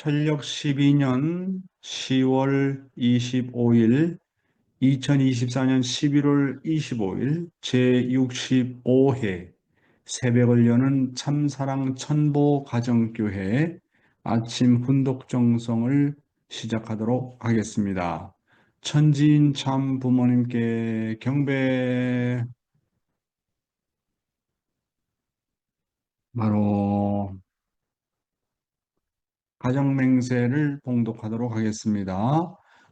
철력 12년 10월 25일, 2024년 11월 25일 제65회 새벽을 여는 참사랑 천보 가정교회 아침 훈독 정성을 시작하도록 하겠습니다. 천지인 참 부모님께 경배. 바로 가정맹세를 봉독하도록 하겠습니다.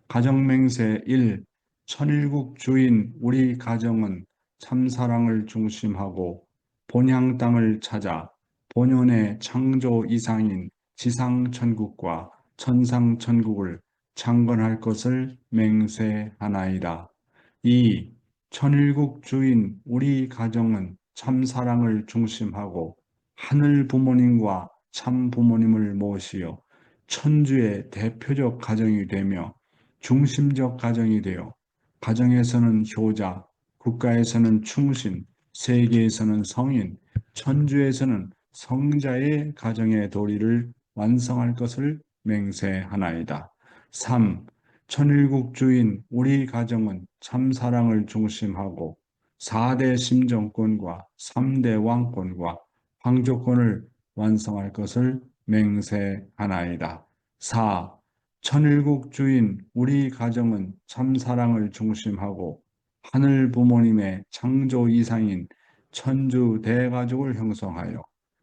가정맹세 1. 천일국 주인 우리 가정은 참사랑을 중심하고 본향 땅을 찾아 본연의 창조 이상인 지상천국과 천상천국을 창건할 것을 맹세하나이다. 2. 천일국 주인 우리 가정은 참사랑을 중심하고 하늘 부모님과 참 부모님을 모시어 천주의 대표적 가정이 되며 중심적 가정이 되어 가정에서는 효자, 국가에서는 충신, 세계에서는 성인, 천주에서는 성자의 가정의 도리를 완성할 것을 맹세하나이다. 3. 천일국 주인 우리 가정은 참사랑을 중심하고 4대 심정권과 3대 왕권과 황조권을 완성할 것을 맹세하나이다. 4. 천일국 주인 우리 가정은 참사랑을 중심하고 하늘 부모님의 창조 이상인 천주 대가족을 형성하여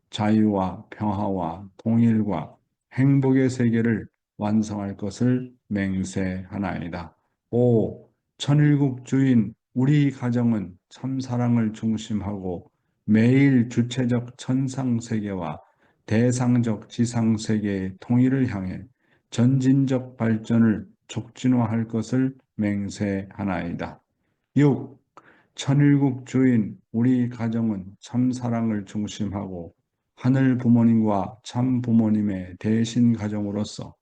자유와 평화와 통일과 행복의 세계를 완성할 것을 맹세하나이다. 5. 천일국 주인 우리 가정은 참사랑을 중심하고 매일 주체적 천상세계와 대상적 지상세계의 통일을 향해 전진적 발전을 촉진화할 것을 맹세하나이다. 6. 천일국 주인 우리 가정은 참사랑을 중심하고 하늘 부모님과 참 부모님의 대신 가정으로서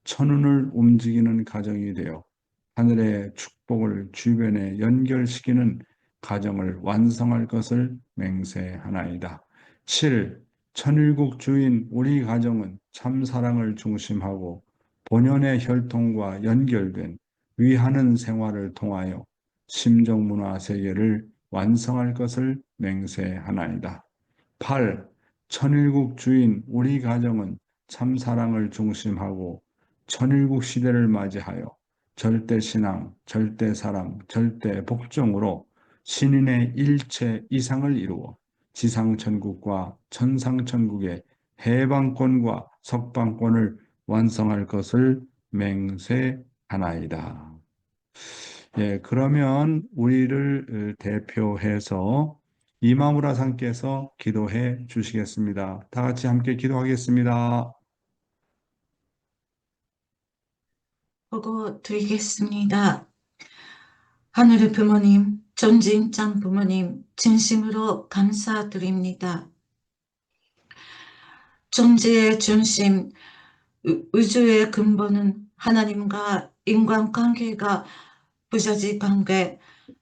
천운을 움직이는 가정이 되어 하늘의 축복을 주변에 연결시키는 가정을 완성할 것을 맹세하나이다. 7. 천일국 주인 우리 가정은 참사랑을 중심하고 본연의 혈통과 연결된 위하는 생활을 통하여 심정문화 세계를 완성할 것을 맹세하나이다. 8. 천일국 주인 우리 가정은 참사랑을 중심하고 천일국 시대를 맞이하여 절대신앙, 절대사랑, 절대복종으로 신인의 일체 이상을 이루어 지상천국과 천상천국의 해방권과 석방권을 완성할 것을 맹세하나이다. 예, 그러면 우리를 대표해서 이마무라 상께서 기도해 주시겠습니다. 다 같이 함께 기도하겠습니다. 보고 드리겠습니다. 하늘의 부모님, 전지인장 부모님, 진심으로 감사드립니다. 존재의 중심, 우주의 근본은 하나님과 인간관계가 부자지 관계,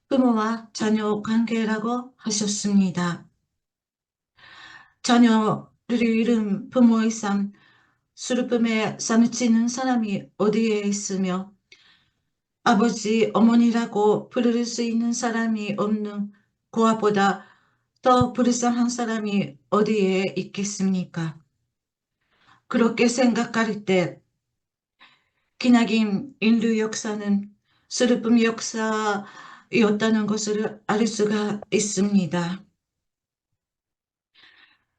부모와 자녀 관계라고 하셨습니다. 자녀를 잃은 부모의 삶, 슬픔에 사무치는 사람이 어디에 있으며 아버지, 어머니라고 부를 수 있는 사람이 없는 고아보다 더 불쌍한 사람이 어디에 있겠습니까? 그렇게 생각할 때 기나긴 인류 역사는 슬픔 역사였다는 것을 알 수가 있습니다.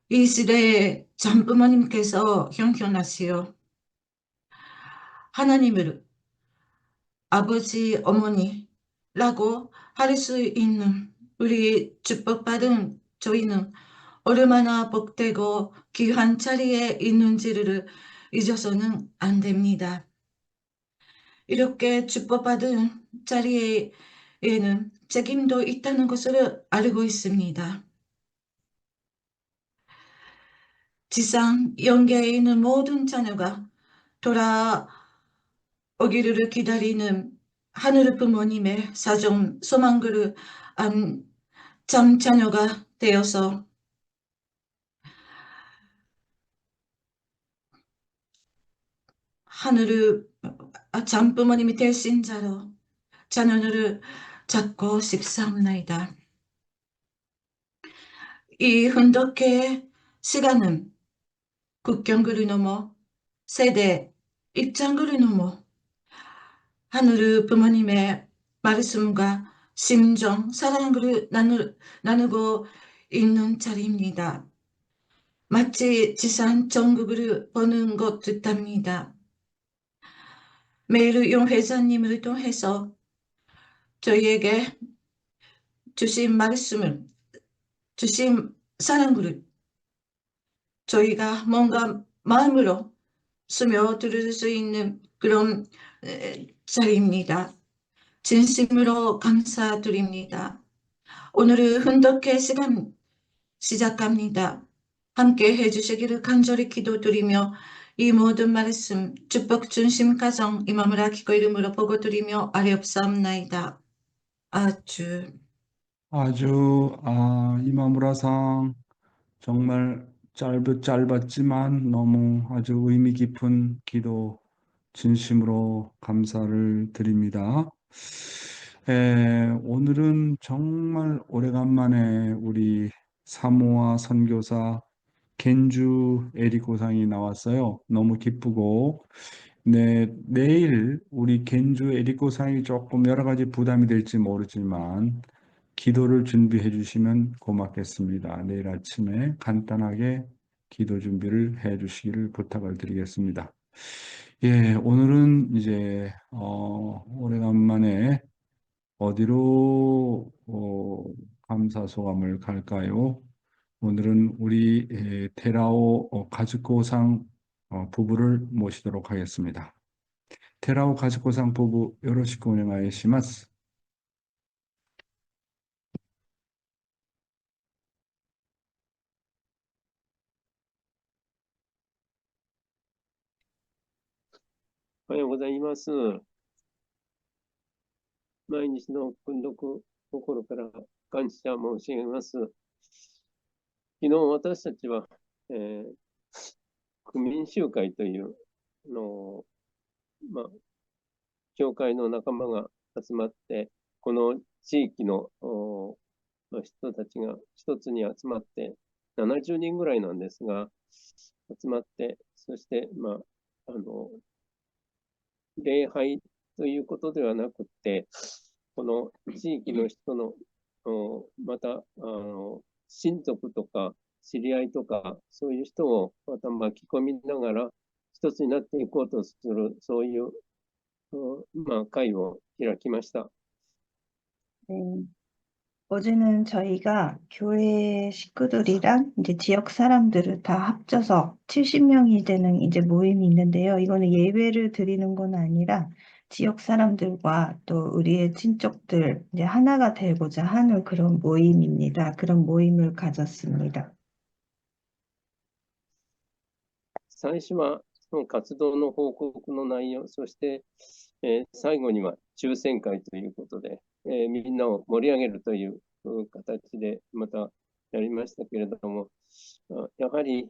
이 시대에 장부모님께서 형편하시어 하나님을 아버지, 어머니라고 할 수 있는 우리 축복받은 저희는 얼마나 복되고 귀한 자리에 있는지를 잊어서는 안 됩니다. 이렇게 축복받은 자리에는 책임도 있다는 것을 알고 있습니다. 지상 영계에 있는 모든 자녀가 돌아오기를 기다리는 하늘 부모님의 사정 소망을 안 참 자녀가 되어서 하늘을 장부모님이 되신 자로 자녀를 찾고 싶사옵나이다. 이 흔덕회의 시간은 국경을 넘어 세대, 입장을 넘어 하늘의 부모님의 말씀과 심정, 사랑을 나누고 있는 자리입니다. 마치 지상 전국을 보는 것 같답니다. 매일 용 회장님을 통해서 저희에게 주신 말씀을, 주신 사랑을 저희가 뭔가 마음으로 스며들 수 있는 그런 자리입니다. 진심으로 감사드립니다. 오늘은 흔덕회 시간 시작합니다. 함께 해주시기를 간절히 기도드리며 이 모든 말씀 축복 중심 가정 이마무라 기꺼 이름으로 보고드리며 아뢰옵사옵나이다. 아주 이마무라상 정말 짧았지만 너무 아주 의미 깊은 기도 진심으로 감사를 드립니다. 오늘은 정말 오래간만에 우리 사모아 선교사 겐주 에리코상이 나왔어요. 너무 기쁘고, 네, 내일 우리 겐주 에리코상이 조금 여러 가지 부담이 될지 모르지만, 기도를 준비해 주시면 고맙겠습니다. 내일 아침에 간단하게 기도 준비를 해 주시기를 부탁을 드리겠습니다. 예, 오늘은 이제, 오래간만에 어디로, 감사 소감을 갈까요? 오늘은 우리 테라오 가즈코상 부부를 모시도록 하겠습니다. 테라오 가즈코상 부부 요로시쿠 오네가이시마스. おはようございます。毎日の訓読、心から感謝申し上げます。昨日私たちは、区民集会というのを、教会の仲間が集まって、この地域の人たちが一つに集まって、70人ぐらいなんですが、集まって、そして、礼拝ということではなくて、この地域の人の、また親族とか知り合いとか、そういう人をまた巻き込みながら、一つになっていこうとする、そういう、会を開きました。 네. 어제는 저희가 교회 식구들이랑 이제 지역 사람들을 다 합쳐서 70명이 되는 이제 모임이 있는데요. 이거는 예배를 드리는 건 아니라 지역 사람들과 또 우리의 친족들 이제 하나가 되고자 하는 그런 모임입니다. 그런 모임을 가졌습니다. 最初はその活動の報告の内容、そして、最後には抽選会ということで、みんなを盛り上げるという形でまたやりましたけれども、やはり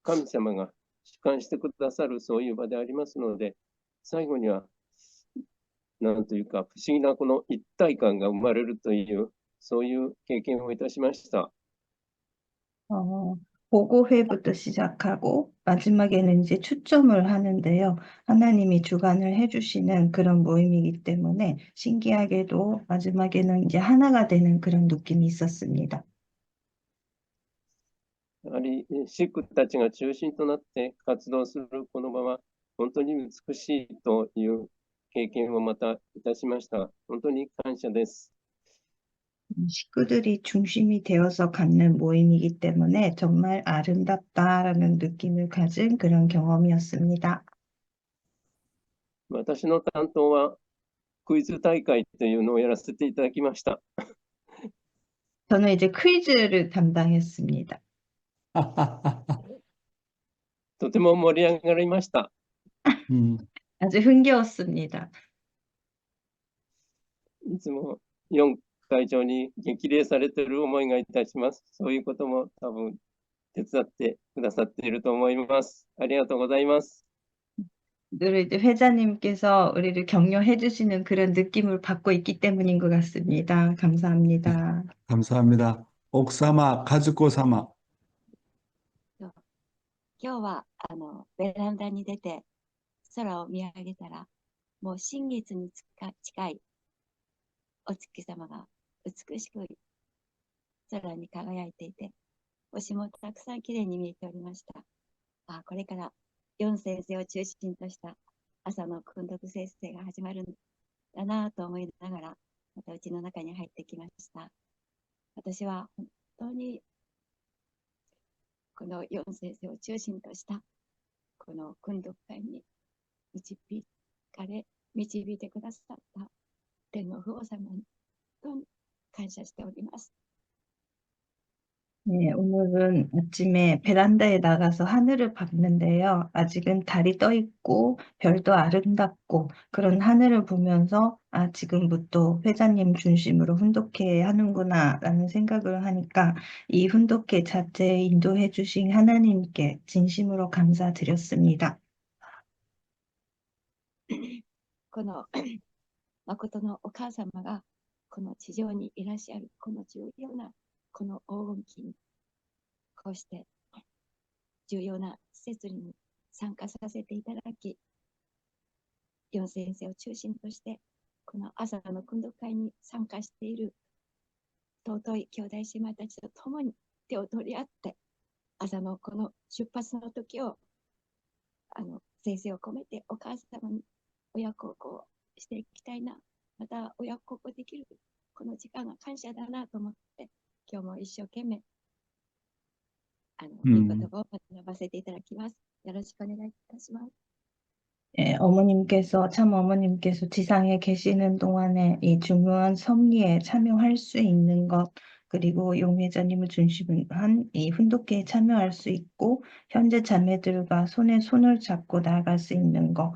神様が主観してくださるそういう場でありますので、最後にはなんというか不思議なこの一体感が生まれるという、そういう経験をいたしました。 보고회부터 시작하고 마지막에는 이제 추첨을 하는데요. 하나님이 주관을 해주시는 그런 모임이기 때문에 신기하게도 마지막에는 이제 하나가 되는 그런 느낌이 있었습니다. やはりシックたちが中心となって活動するこの場は本当に美しいという経験をまたいたしました。本当に感謝です。 식구들이 중심이 되어서 갖는 모임이기 때문에 정말 아름답다라는 느낌을 가진 그런 경험이었습니다. 私の担当はクイズ大会というのをやらせていただきました。 저는 이제 퀴즈를 담당했습니다. とても盛り上がりました。 아주 흥겨웠습니다. いつも4会長に激励されている思いがいたします。そういうことも多分手伝ってくださっていると思います。ありがとうございます。늘 이제 회장님께서 우리를 격려해 주시는 그런 느낌을 받고 있기 때문인 것 같습니다. 감사합니다. 감사합니다. 옥사마, 가즈코様. そう今日はベランダに出て空を見上げたら、もう新月に近いお月様が美しく空に輝いていて、星もたくさんきれいに見えておりました。これから4先生を中心とした朝の訓読生成が始まるんだなと思いながら、またうちの中に入ってきました。私は本当にこの4先生を中心としたこの訓読会に導いてくださった天の父母様に本当に感謝しております。 네, 오늘은 아침에 베란다에 나가서 하늘을 봤는데요. 아직은 달이 떠 있고 별도 아름답고 그런 하늘을 보면서 지금부터 회장님 중심으로 훈독회 하는구나 라는 생각을 하니까 이 훈독회 자체에 인도해 주신 하나님께 진심으로 감사드렸습니다. この誠のお母様がこの地上にいらっしゃるこの重要なこの黄金期にこうして重要な施設に参加させていただき、4先生を中心としてこの朝の訓読会に参加している尊い兄弟姉妹たちと共に手を取り合って朝のこの出発の時を先生を込めてお母様に親孝行していきたいな、また親孝行できるこの時間が感謝だなと思って、今日も一生懸命いい言葉を学ばせていただきます。よろしくお願いいたします。 참 어머님께서 지상에 계시는 동안에 이 중요한 섭리에 참여할 수 있는 것, 그리고 용 회장님을 중심으로 한 이 훈독회에 참여할 수 있고, 현재 자매들과 손에 손을 잡고 나아갈 수 있는 것,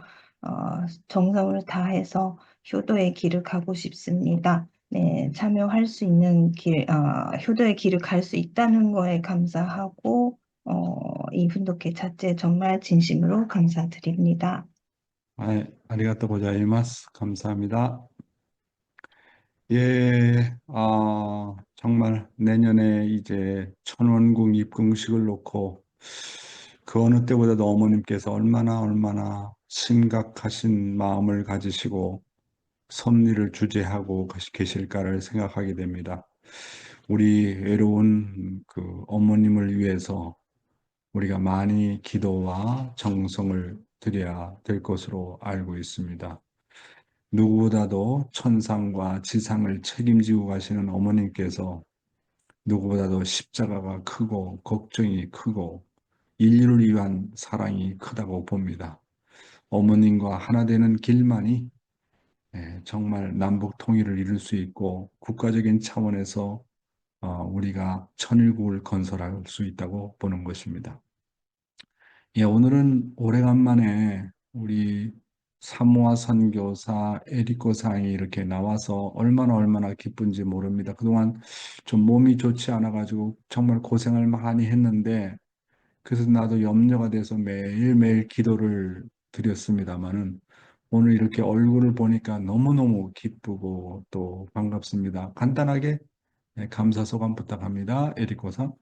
정성을 다해서 효도의 길을 가고 싶습니다. 네, 참여할 수 있는 효도의 길을 갈 수 있다는 거에 감사하고, 이 훈독회 자체 정말 진심으로 감사드립니다. はい、ありがとうございます。감사합니다. 예, 정말 내년에 이제 천원궁 입궁식을 놓고 그 어느 때보다도 어머님께서 얼마나 심각하신 마음을 가지시고 섭리를 주재하고 계실까를 생각하게 됩니다. 우리 외로운 그 어머님을 위해서 우리가 많이 기도와 정성을 드려야 될 것으로 알고 있습니다. 누구보다도 천상과 지상을 책임지고 가시는 어머님께서 누구보다도 십자가가 크고 걱정이 크고 인류를 위한 사랑이 크다고 봅니다. 어머님과 하나 되는 길만이 정말 남북 통일을 이룰 수 있고 국가적인 차원에서 우리가 천일국을 건설할 수 있다고 보는 것입니다. 예, 오늘은 오래간만에 우리 사모아 선교사 에리코 상이 이렇게 나와서 얼마나 기쁜지 모릅니다. 그동안 좀 몸이 좋지 않아가지고 정말 고생을 많이 했는데 그래서 나도 염려가 돼서 매일매일 기도를 드렸습니다마는 오늘 이렇게 얼굴을 보니까 너무너무 기쁘고 또 반갑습니다. 간단하게 감사 소감 부탁합니다. 에리코 상.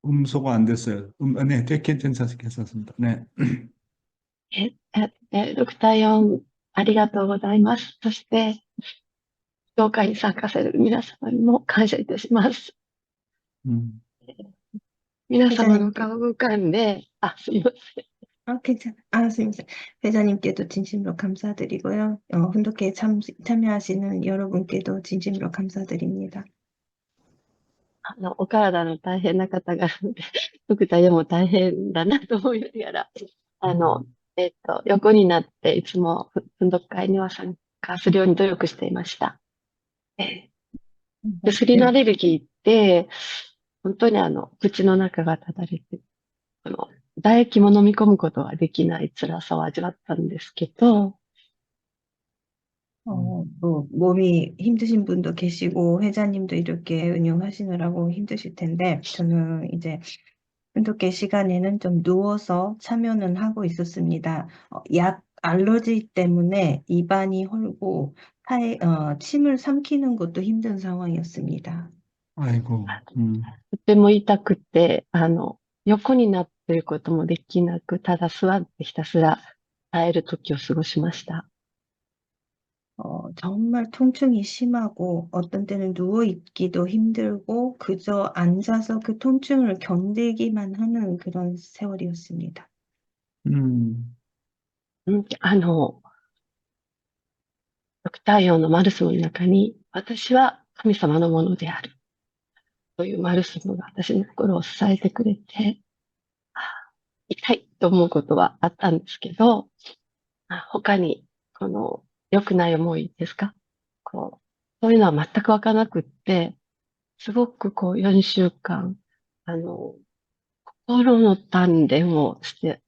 음소가 안 됐어요. 네, 괜찮습니다. 네. ドクターヨン、ありがとうございます。そして、教会に参加される皆様にも感謝いたします。皆様の顔を浮かんで、すみません。 괜찮아. 회장님께도 진심으로 감사드리고요. 훈독회에 참여하시는 여러분께도 진심으로 감사드립니다. お体の大変な方が、ドクターヨンも大変だなと思いながら、横になっていつも奮読会には参加するように努力していました。薬のアレルギーって、本当に口の中がただれて、唾液も飲み込むことができない辛さを味わったんですけど、뭐 몸이 힘드신 분도 계시고 회자님도 이렇게 운영하시느라고 힘드실 텐데 저는 이제 분독회 시간에는 좀 누워서 참여는 하고 있었습니다. 약 알러지 때문에 입안이 헐고 침을 삼키는 것도 힘든 상황이었습니다. 아이고, とても痛くて、横になってることもできなく、ただ座ってひたすら耐える時を過ごしました。 정말 통증이 심하고 어떤 때는 누워 있기도 힘들고 그저 앉아서 그 통증을 견디기만 하는 그런 세월이었습니다. 음, ドクター用のマルスムの中に、私は神様のものであるというマルスムが私の心を支えてくれて、痛いと思うことはあったんですけど、他に、良くない思いですか？そういうのは全くわからなくって、すごく4週間、心の鍛錬をして、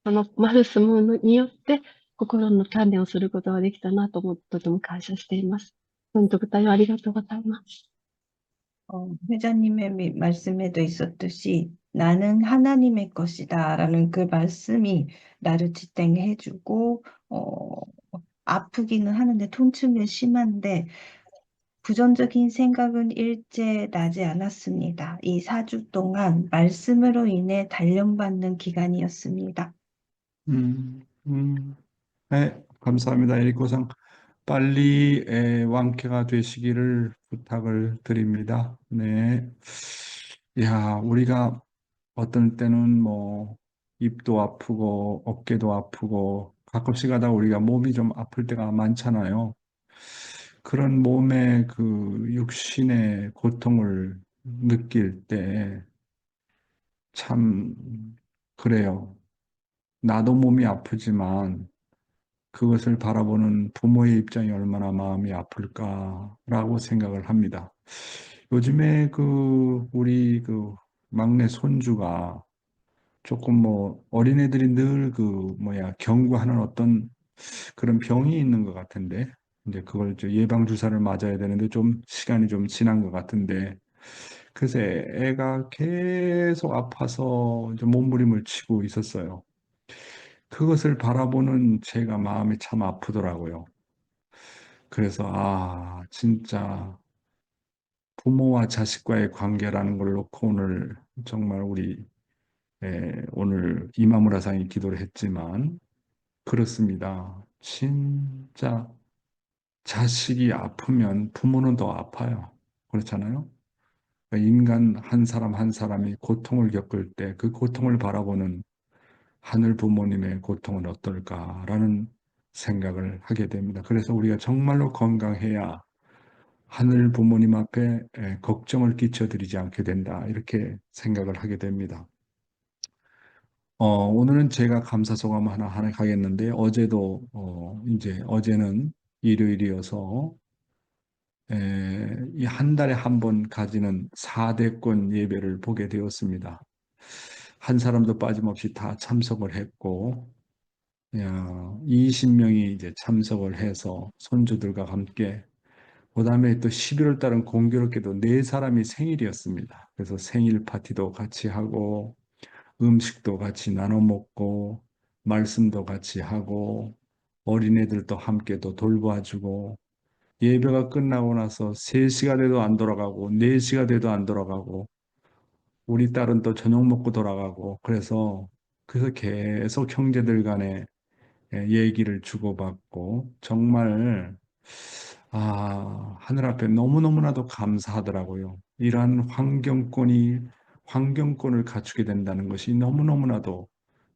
そのマルスムによって心の鍛錬をすることができたなと思ってとても感謝しています。本当にありがとうございます。 회장님의 말씀에도 있었듯이 나는 하나님의 것이다 라는 그 말씀이 나를 지탱해주고 아프기는 하는데 통증은 심한데 부정적인 생각은 일제 나지 않았습니다. 이 4주 동안 말씀으로 인해 단련받는 기간이었습니다. 네, 감사합니다. 에리코상 빨리 완쾌가 되시기를 부탁을 드립니다. 네. 야, 우리가 어떤 때는 뭐 입도 아프고 어깨도 아프고 가끔씩 하다 우리가 몸이 좀 아플 때가 많잖아요. 그런 몸의 그 육신의 고통을 느낄 때 참 그래요. 나도 몸이 아프지만 그것을 바라보는 부모의 입장이 얼마나 마음이 아플까라고 생각을 합니다. 요즘에 우리 막내 손주가 조금 뭐 어린애들이 늘 경구하는 어떤 그런 병이 있는 것 같은데 이제 그걸 예방 주사를 맞아야 되는데 좀 시간이 좀 지난 것 같은데 그래서 애가 계속 아파서 이제 몸부림을 치고 있었어요. 그것을 바라보는 제가 마음이 참 아프더라고요. 그래서 진짜 부모와 자식과의 관계라는 걸 놓고 오늘 정말 우리 오늘 이마무라상이 기도를 했지만 그렇습니다. 진짜 자식이 아프면 부모는 더 아파요. 그렇잖아요? 그러니까 인간 한 사람 한 사람이 고통을 겪을 때 그 고통을 바라보는 하늘 부모님의 고통은 어떨까라는 생각을 하게 됩니다. 그래서 우리가 정말로 건강해야 하늘 부모님 앞에 걱정을 끼쳐드리지 않게 된다. 이렇게 생각을 하게 됩니다. 오늘은 제가 감사 소감 하나 가겠는데 어제도 이제 어제는 일요일이어서 이 한 달에 한 번 가지는 4대권 예배를 보게 되었습니다. 한 사람도 빠짐없이 다 참석을 했고 20명이 이제 참석을 해서 손주들과 함께 그다음에 또 11월 달은 공교롭게도 4사람이 생일이었습니다. 그래서 생일 파티도 같이 하고 음식도 같이 나눠 먹고 말씀도 같이 하고 어린애들도 함께 또 돌봐주고 예배가 끝나고 나서 3시가 돼도 안 돌아가고 4시가 돼도 안 돌아가고 우리 딸은 또 저녁 먹고 돌아가고 그래서 계속 형제들 간에 얘기를 주고받고 정말 하늘 앞에 너무너무나도 감사하더라고요. 이러한 환경권을 갖추게 된다는 것이 너무너무나도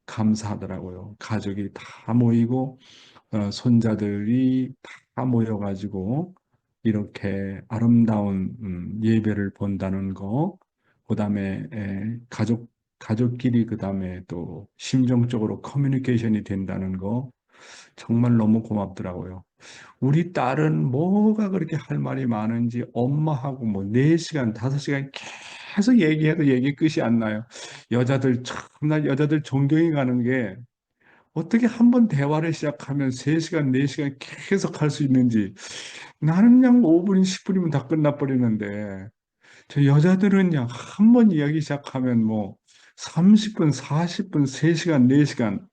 감사하더라고요. 가족이 다 모이고 손자들이 다 모여가지고 이렇게 아름다운 예배를 본다는 거, 그다음에 가족끼리 그다음에 또 심정적으로 커뮤니케이션이 된다는 거 정말 너무 고맙더라고요. 우리 딸은 뭐가 그렇게 할 말이 많은지 엄마하고 뭐 4시간, 5시간 계속 얘기해도 얘기 끝이 안 나요. 여자들 존경이 가는 게 어떻게 한 번 대화를 시작하면 3시간, 4시간 계속 할 수 있는지. 나는 그냥 5분, 10분이면 다 끝나버리는데, 저 여자들은 그냥 한 번 이야기 시작하면 뭐 30분, 40분, 3시간, 4시간.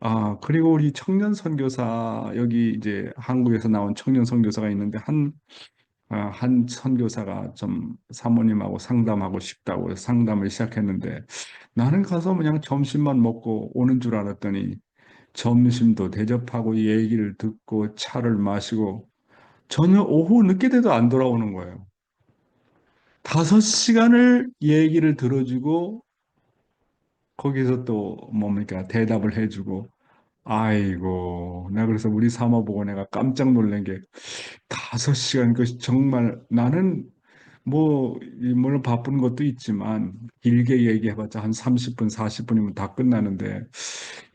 아, 그리고 우리 청년 선교사, 여기 이제 한국에서 나온 청년 선교사가 있는데, 한 선교사가 좀 사모님하고 상담하고 싶다고 해서 상담을 시작했는데, 나는 가서 그냥 점심만 먹고 오는 줄 알았더니, 점심도 대접하고 얘기를 듣고 차를 마시고, 저녁 오후 늦게 돼도 안 돌아오는 거예요. 5시간을 얘기를 들어주고, 거기서 또 뭡니까, 대답을 해주고, 아이고, 나 그래서 우리 사모보고 내가 깜짝 놀란 게, 5시간, 그 정말 나는 뭐, 물론 바쁜 것도 있지만, 길게 얘기해봤자 한 30분, 40분이면 다 끝나는데,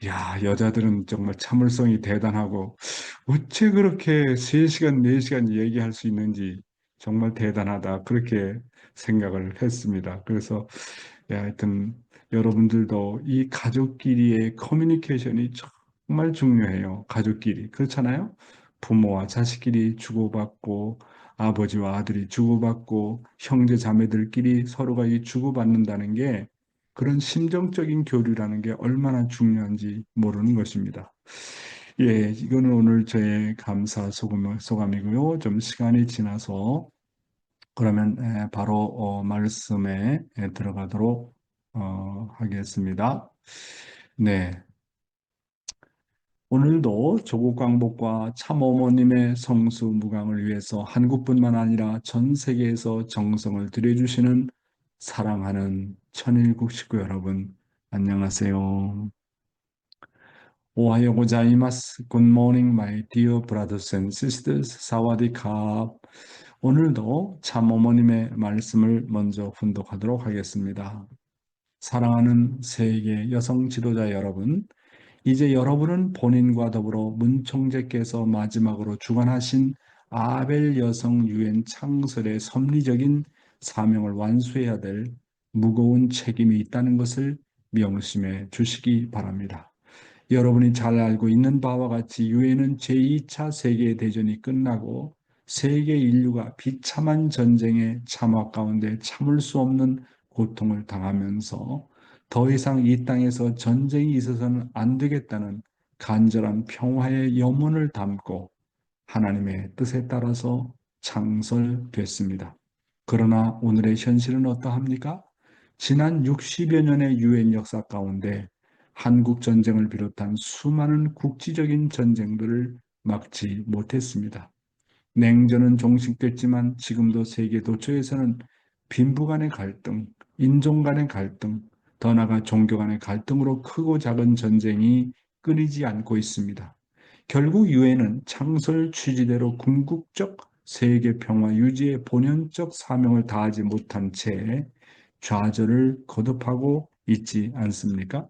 야, 여자들은 정말 참을성이 대단하고, 어째 그렇게 3시간, 4시간 얘기할 수 있는지 정말 대단하다. 그렇게 생각을 했습니다. 그래서, 하여튼, 여러분들도 이 가족끼리의 커뮤니케이션이 정말 중요해요. 가족끼리. 그렇잖아요? 부모와 자식끼리 주고받고, 아버지와 아들이 주고받고, 형제 자매들끼리 서로가 이 주고받는다는 게 그런 심정적인 교류라는 게 얼마나 중요한지 모르는 것입니다. 예, 이거는 오늘 저의 감사 소감이고요. 좀 시간이 지나서 그러면 바로 말씀에 들어가도록 하겠습니다. 네. 오늘도 조국 광복과 참어머님의 성수무강을 위해서 한국뿐만 아니라 전 세계에서 정성을 들여주시는 사랑하는 천일국 식구 여러분, 안녕하세요. 오하요 고자이마스. Good morning, my dear brothers and sisters. 사와디캅. 오늘도 참어머님의 말씀을 먼저 훈독하도록 하겠습니다. 사랑하는 세계 여성 지도자 여러분, 이제 여러분은 본인과 더불어 문 총재께서 마지막으로 주관하신 아벨 여성 유엔 창설의 섭리적인 사명을 완수해야 될 무거운 책임이 있다는 것을 명심해 주시기 바랍니다. 여러분이 잘 알고 있는 바와 같이 유엔은 제2차 세계대전이 끝나고 세계 인류가 비참한 전쟁의 참화 가운데 참을 수 없는 고통을 당하면서 더 이상 이 땅에서 전쟁이 있어서는 안 되겠다는 간절한 평화의 염원을 담고 하나님의 뜻에 따라서 창설됐습니다. 그러나 오늘의 현실은 어떠합니까? 지난 60여 년의 유엔 역사 가운데 한국 전쟁을 비롯한 수많은 국지적인 전쟁들을 막지 못했습니다. 냉전은 종식됐지만 지금도 세계 도처에서는 빈부 간의 갈등, 인종 간의 갈등, 더 나아가 종교 간의 갈등으로 크고 작은 전쟁이 끊이지 않고 있습니다. 결국 유엔은 창설 취지대로 궁극적 세계 평화 유지의 본연적 사명을 다하지 못한 채 좌절을 거듭하고 있지 않습니까?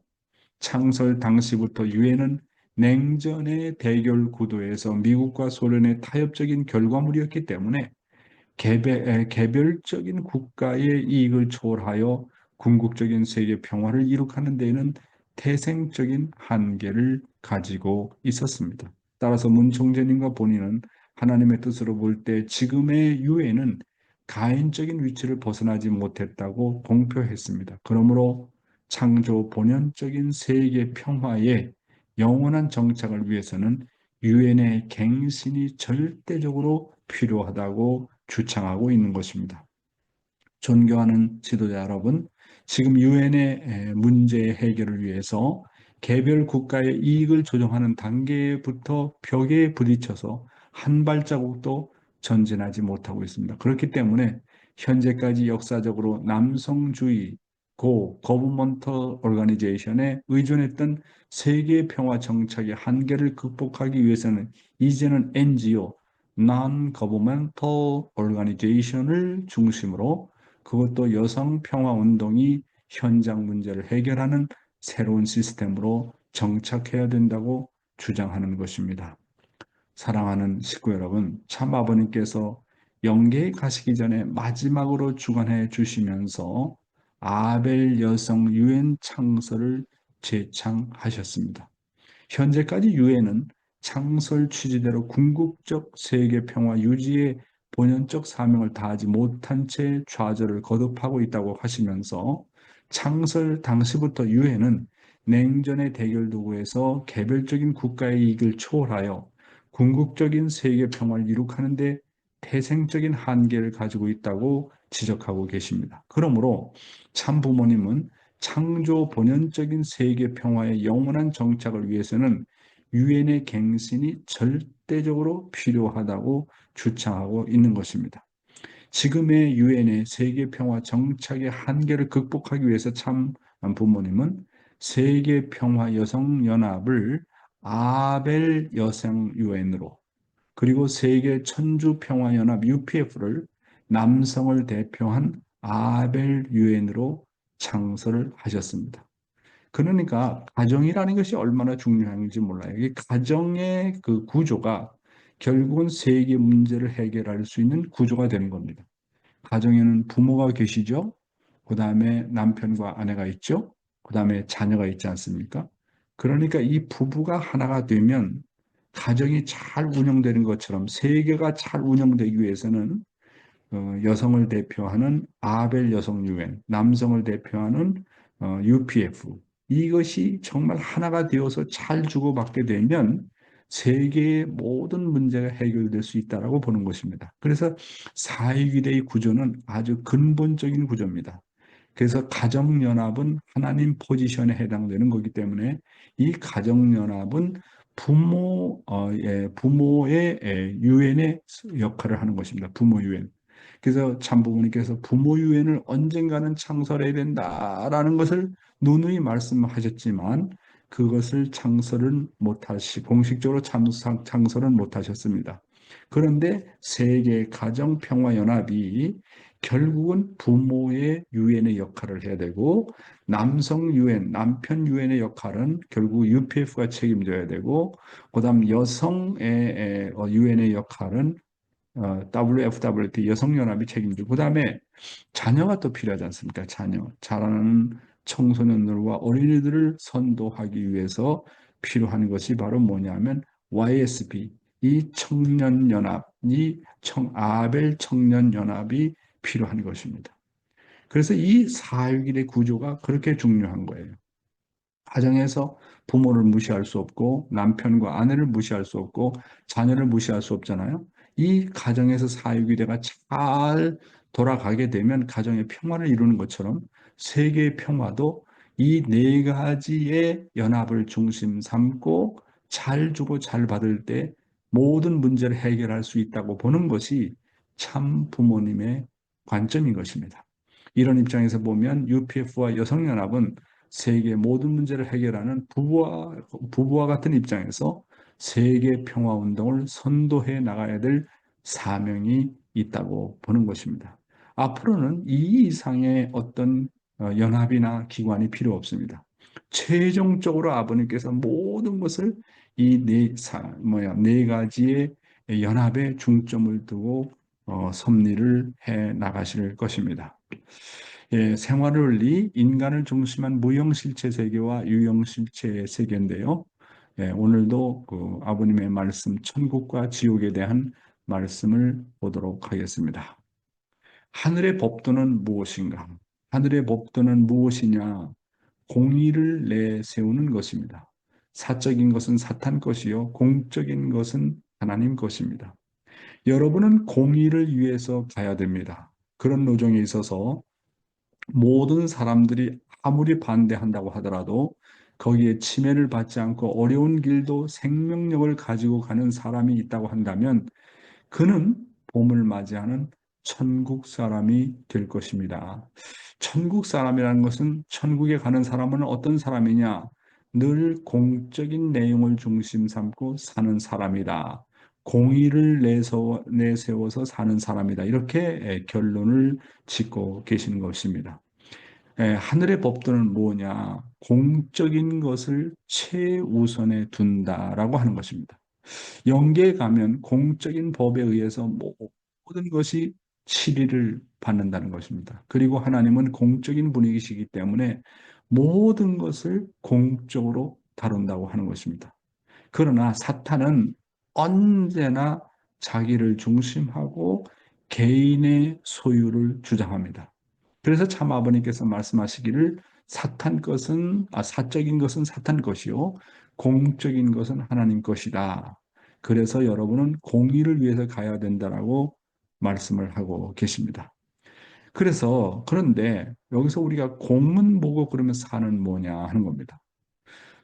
창설 당시부터 유엔은 냉전의 대결 구도에서 미국과 소련의 타협적인 결과물이었기 때문에 개별적인 국가의 이익을 초월하여 궁극적인 세계 평화를 이룩하는 데에는 태생적인 한계를 가지고 있었습니다. 따라서 문 총재님과 본인은 하나님의 뜻으로 볼 때 지금의 유엔은 가인적인 위치를 벗어나지 못했다고 공표했습니다. 그러므로 창조 본연적인 세계 평화의 영원한 정착을 위해서는 유엔의 갱신이 절대적으로 필요하다고 주창하고 있는 것입니다. 존경하는 지도자 여러분, 지금 유엔의 문제 해결을 위해서 개별 국가의 이익을 조정하는 단계부터 벽에 부딪혀서 한 발자국도 전진하지 못하고 있습니다. 그렇기 때문에 현재까지 역사적으로 남성주의 거버먼털 오르가니제이션에 의존했던 세계 평화 정착의 한계를 극복하기 위해서는 이제는 NGO, Non-Governmental Organization을 중심으로 그것도 여성 평화 운동이 현장 문제를 해결하는 새로운 시스템으로 정착해야 된다고 주장하는 것입니다. 사랑하는 식구 여러분, 참 아버님께서 영계에 가시기 전에 마지막으로 주관해 주시면서 아벨 여성 유엔 창설을 제창하셨습니다. 현재까지 유엔은 창설 취지대로 궁극적 세계 평화 유지의 본연적 사명을 다하지 못한 채 좌절을 거듭하고 있다고 하시면서 창설 당시부터 유엔은 냉전의 대결 도구에서 개별적인 국가의 이익을 초월하여 궁극적인 세계 평화를 이룩하는 데 태생적인 한계를 가지고 있다고 지적하고 계십니다. 그러므로 참 부모님은 창조 본연적인 세계 평화의 영원한 정착을 위해서는 유엔의 갱신이 절대적으로 필요하다고 주창하고 있는 것입니다. 지금의 유엔의 세계 평화 정착의 한계를 극복하기 위해서 참 부모님은 세계 평화 여성 연합을 아벨 여성 유엔으로, 그리고 세계 천주 평화 연합 UPF를 남성을 대표한 아벨 유엔으로 창설을 하셨습니다. 그러니까 가정이라는 것이 얼마나 중요한지 몰라요. 이 가정의 그 구조가 결국은 세계 문제를 해결할 수 있는 구조가 되는 겁니다. 가정에는 부모가 계시죠. 그 다음에 남편과 아내가 있죠. 그 다음에 자녀가 있지 않습니까? 그러니까 이 부부가 하나가 되면 가정이 잘 운영되는 것처럼 세계가 잘 운영되기 위해서는 여성을 대표하는 아벨 여성 유엔, 남성을 대표하는 UPF, 이것이 정말 하나가 되어서 잘 주고받게 되면 세계의 모든 문제가 해결될 수 있다고 보는 것입니다. 그래서 사회기대의 구조는 아주 근본적인 구조입니다. 그래서 가정연합은 하나님 포지션에 해당되는 거기 때문에 이 가정연합은 부모의 유엔의 역할을 하는 것입니다. 부모 유엔. 그래서 참부모님께서 부모 유엔을 언젠가는 창설해야 된다라는 것을 누누이 말씀하셨지만 그것을 창설은 못하시 공식적으로 창설은 못하셨습니다. 그런데 세계 가정 평화 연합이 결국은 부모의 유엔의 역할을 해야 되고 남성 유엔, 남편 유엔의 역할은 결국 UPF가 책임져야 되고 그다음 여성의 유엔의 역할은 WFWT 여성연합이 책임지고 그다음에 자녀가 또 필요하지 않습니까? 자녀, 자라는 청소년들과 어린이들을 선도하기 위해서 필요한 것이 바로 뭐냐면 YSP, 이 청년연합, 아벨 청년연합이 필요한 것입니다. 그래서 이 사회길의 구조가 그렇게 중요한 거예요. 가정에서 부모를 무시할 수 없고 남편과 아내를 무시할 수 없고 자녀를 무시할 수 없잖아요. 이 가정에서 사회기대가 잘 돌아가게 되면 가정의 평화를 이루는 것처럼 세계의 평화도 이 네 가지의 연합을 중심 삼고 잘 주고 잘 받을 때 모든 문제를 해결할 수 있다고 보는 것이 참 부모님의 관점인 것입니다. 이런 입장에서 보면 UPF와 여성연합은 세계 모든 문제를 해결하는 부부와 같은 입장에서 세계 평화 운동을 선도해 나가야 될 사명이 있다고 보는 것입니다. 앞으로는 이 이상의 어떤 연합이나 기관이 필요 없습니다. 최종적으로 아버님께서 모든 것을 이 네 가지의 연합에 중점을 두고 섭리를 해 나가실 것입니다. 생활원리, 인간을 중심한 무형실체 세계와 유형실체 세계인데요. 오늘도 그 아버님의 말씀, 천국과 지옥에 대한 말씀을 보도록 하겠습니다. 하늘의 법도는 무엇인가? 하늘의 법도는 무엇이냐? 공의를 내세우는 것입니다. 사적인 것은 사탄 것이요, 공적인 것은 하나님 것입니다. 여러분은 공의를 위해서 가야 됩니다. 그런 노정에 있어서 모든 사람들이 아무리 반대한다고 하더라도 거기에 침해를 받지 않고 어려운 길도 생명력을 가지고 가는 사람이 있다고 한다면 그는 봄을 맞이하는 천국 사람이 될 것입니다. 천국 사람이라는 것은 천국에 가는 사람은 어떤 사람이냐? 늘 공적인 내용을 중심 삼고 사는 사람이다. 공의를 내세워서 사는 사람이다. 이렇게 결론을 짓고 계시는 것입니다. 하늘의 법도는 뭐냐? 공적인 것을 최우선에 둔다라고 하는 것입니다. 영계에 가면 공적인 법에 의해서 모든 것이 치리를 받는다는 것입니다. 그리고 하나님은 공적인 분이시기 때문에 모든 것을 공적으로 다룬다고 하는 것입니다. 그러나 사탄은 언제나 자기를 중심하고 개인의 소유를 주장합니다. 그래서 참 아버님께서 말씀하시기를 사적인 것은 사탄 것이요 공적인 것은 하나님 것이다. 그래서 여러분은 공의를 위해서 가야 된다라고 말씀을 하고 계십니다. 그런데 여기서 우리가 공문 보고 그러면 사는 뭐냐 하는 겁니다.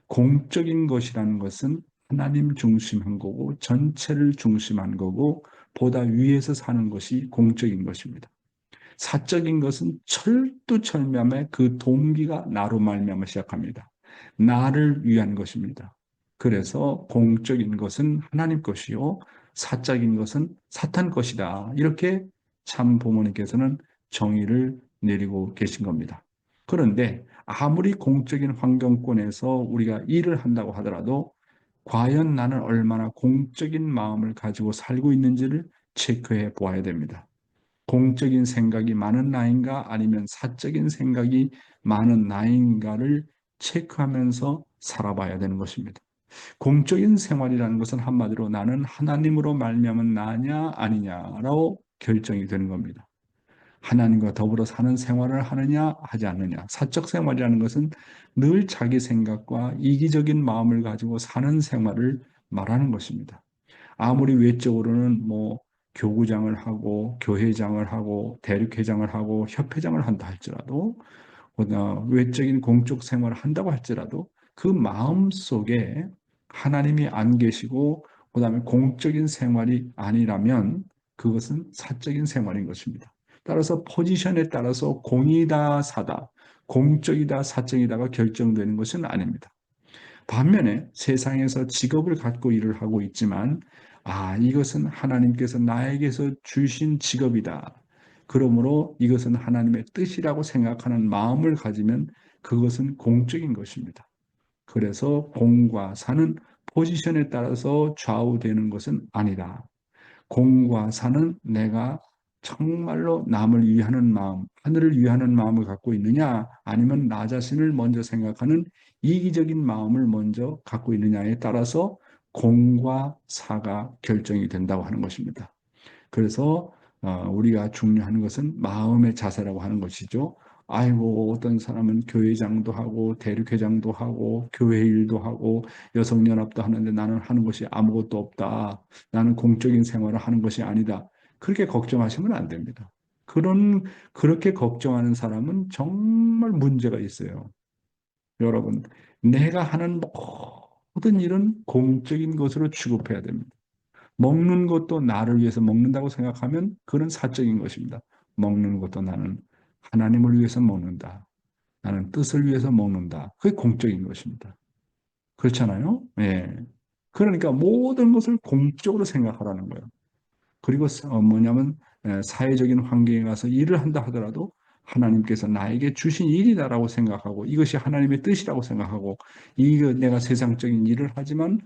공적인 것이라는 것은 하나님 중심한 거고 전체를 중심한 거고 보다 위에서 사는 것이 공적인 것입니다. 사적인 것은 철두철미함에 그 동기가 나로 말미암아 시작합니다. 나를 위한 것입니다. 그래서 공적인 것은 하나님 것이요 사적인 것은 사탄 것이다. 이렇게 참 부모님께서는 정의를 내리고 계신 겁니다. 그런데 아무리 공적인 환경권에서 우리가 일을 한다고 하더라도 과연 나는 얼마나 공적인 마음을 가지고 살고 있는지를 체크해 보아야 됩니다. 공적인 생각이 많은 나인가 아니면 사적인 생각이 많은 나인가를 체크하면서 살아봐야 되는 것입니다. 공적인 생활이라는 것은 한마디로 나는 하나님으로 말미암은 나냐 아니냐라고 결정이 되는 겁니다. 하나님과 더불어 사는 생활을 하느냐 하지 않느냐. 사적 생활이라는 것은 늘 자기 생각과 이기적인 마음을 가지고 사는 생활을 말하는 것입니다. 아무리 외적으로는 교구장을 하고 교회장을 하고 대륙회장을 하고 협회장을 한다 할지라도 외적인 공적 생활을 한다고 할지라도 그 마음 속에 하나님이 안 계시고 그다음에 공적인 생활이 아니라면 그것은 사적인 생활인 것입니다. 따라서 포지션에 따라서 공이다 사다, 공적이다 사적이다가 결정되는 것은 아닙니다. 반면에 세상에서 직업을 갖고 일을 하고 있지만 이것은 하나님께서 나에게서 주신 직업이다. 그러므로 이것은 하나님의 뜻이라고 생각하는 마음을 가지면 그것은 공적인 것입니다. 그래서 공과 사는 포지션에 따라서 좌우되는 것은 아니다. 공과 사는 내가 정말로 남을 위하는 마음, 하늘을 위하는 마음을 갖고 있느냐, 아니면 나 자신을 먼저 생각하는 이기적인 마음을 먼저 갖고 있느냐에 따라서 공과 사가 결정이 된다고 하는 것입니다. 그래서 우리가 중요한 것은 마음의 자세라고 하는 것이죠. 아이고 어떤 사람은 교회장도 하고 대륙회장도 하고 교회 일도 하고 여성연합도 하는데 나는 하는 것이 아무것도 없다. 나는 공적인 생활을 하는 것이 아니다. 그렇게 걱정하시면 안 됩니다. 그렇게 걱정하는 사람은 정말 문제가 있어요. 여러분, 내가 하는 모든 일은 공적인 것으로 취급해야 됩니다. 먹는 것도 나를 위해서 먹는다고 생각하면 그건 사적인 것입니다. 먹는 것도 나는 하나님을 위해서 먹는다. 나는 뜻을 위해서 먹는다. 그게 공적인 것입니다. 그렇잖아요? 예. 그러니까 모든 것을 공적으로 생각하라는 거예요. 그리고 뭐냐면 사회적인 환경에 가서 일을 한다 하더라도 하나님께서 나에게 주신 일이다라고 생각하고 이것이 하나님의 뜻이라고 생각하고 이거 내가 세상적인 일을 하지만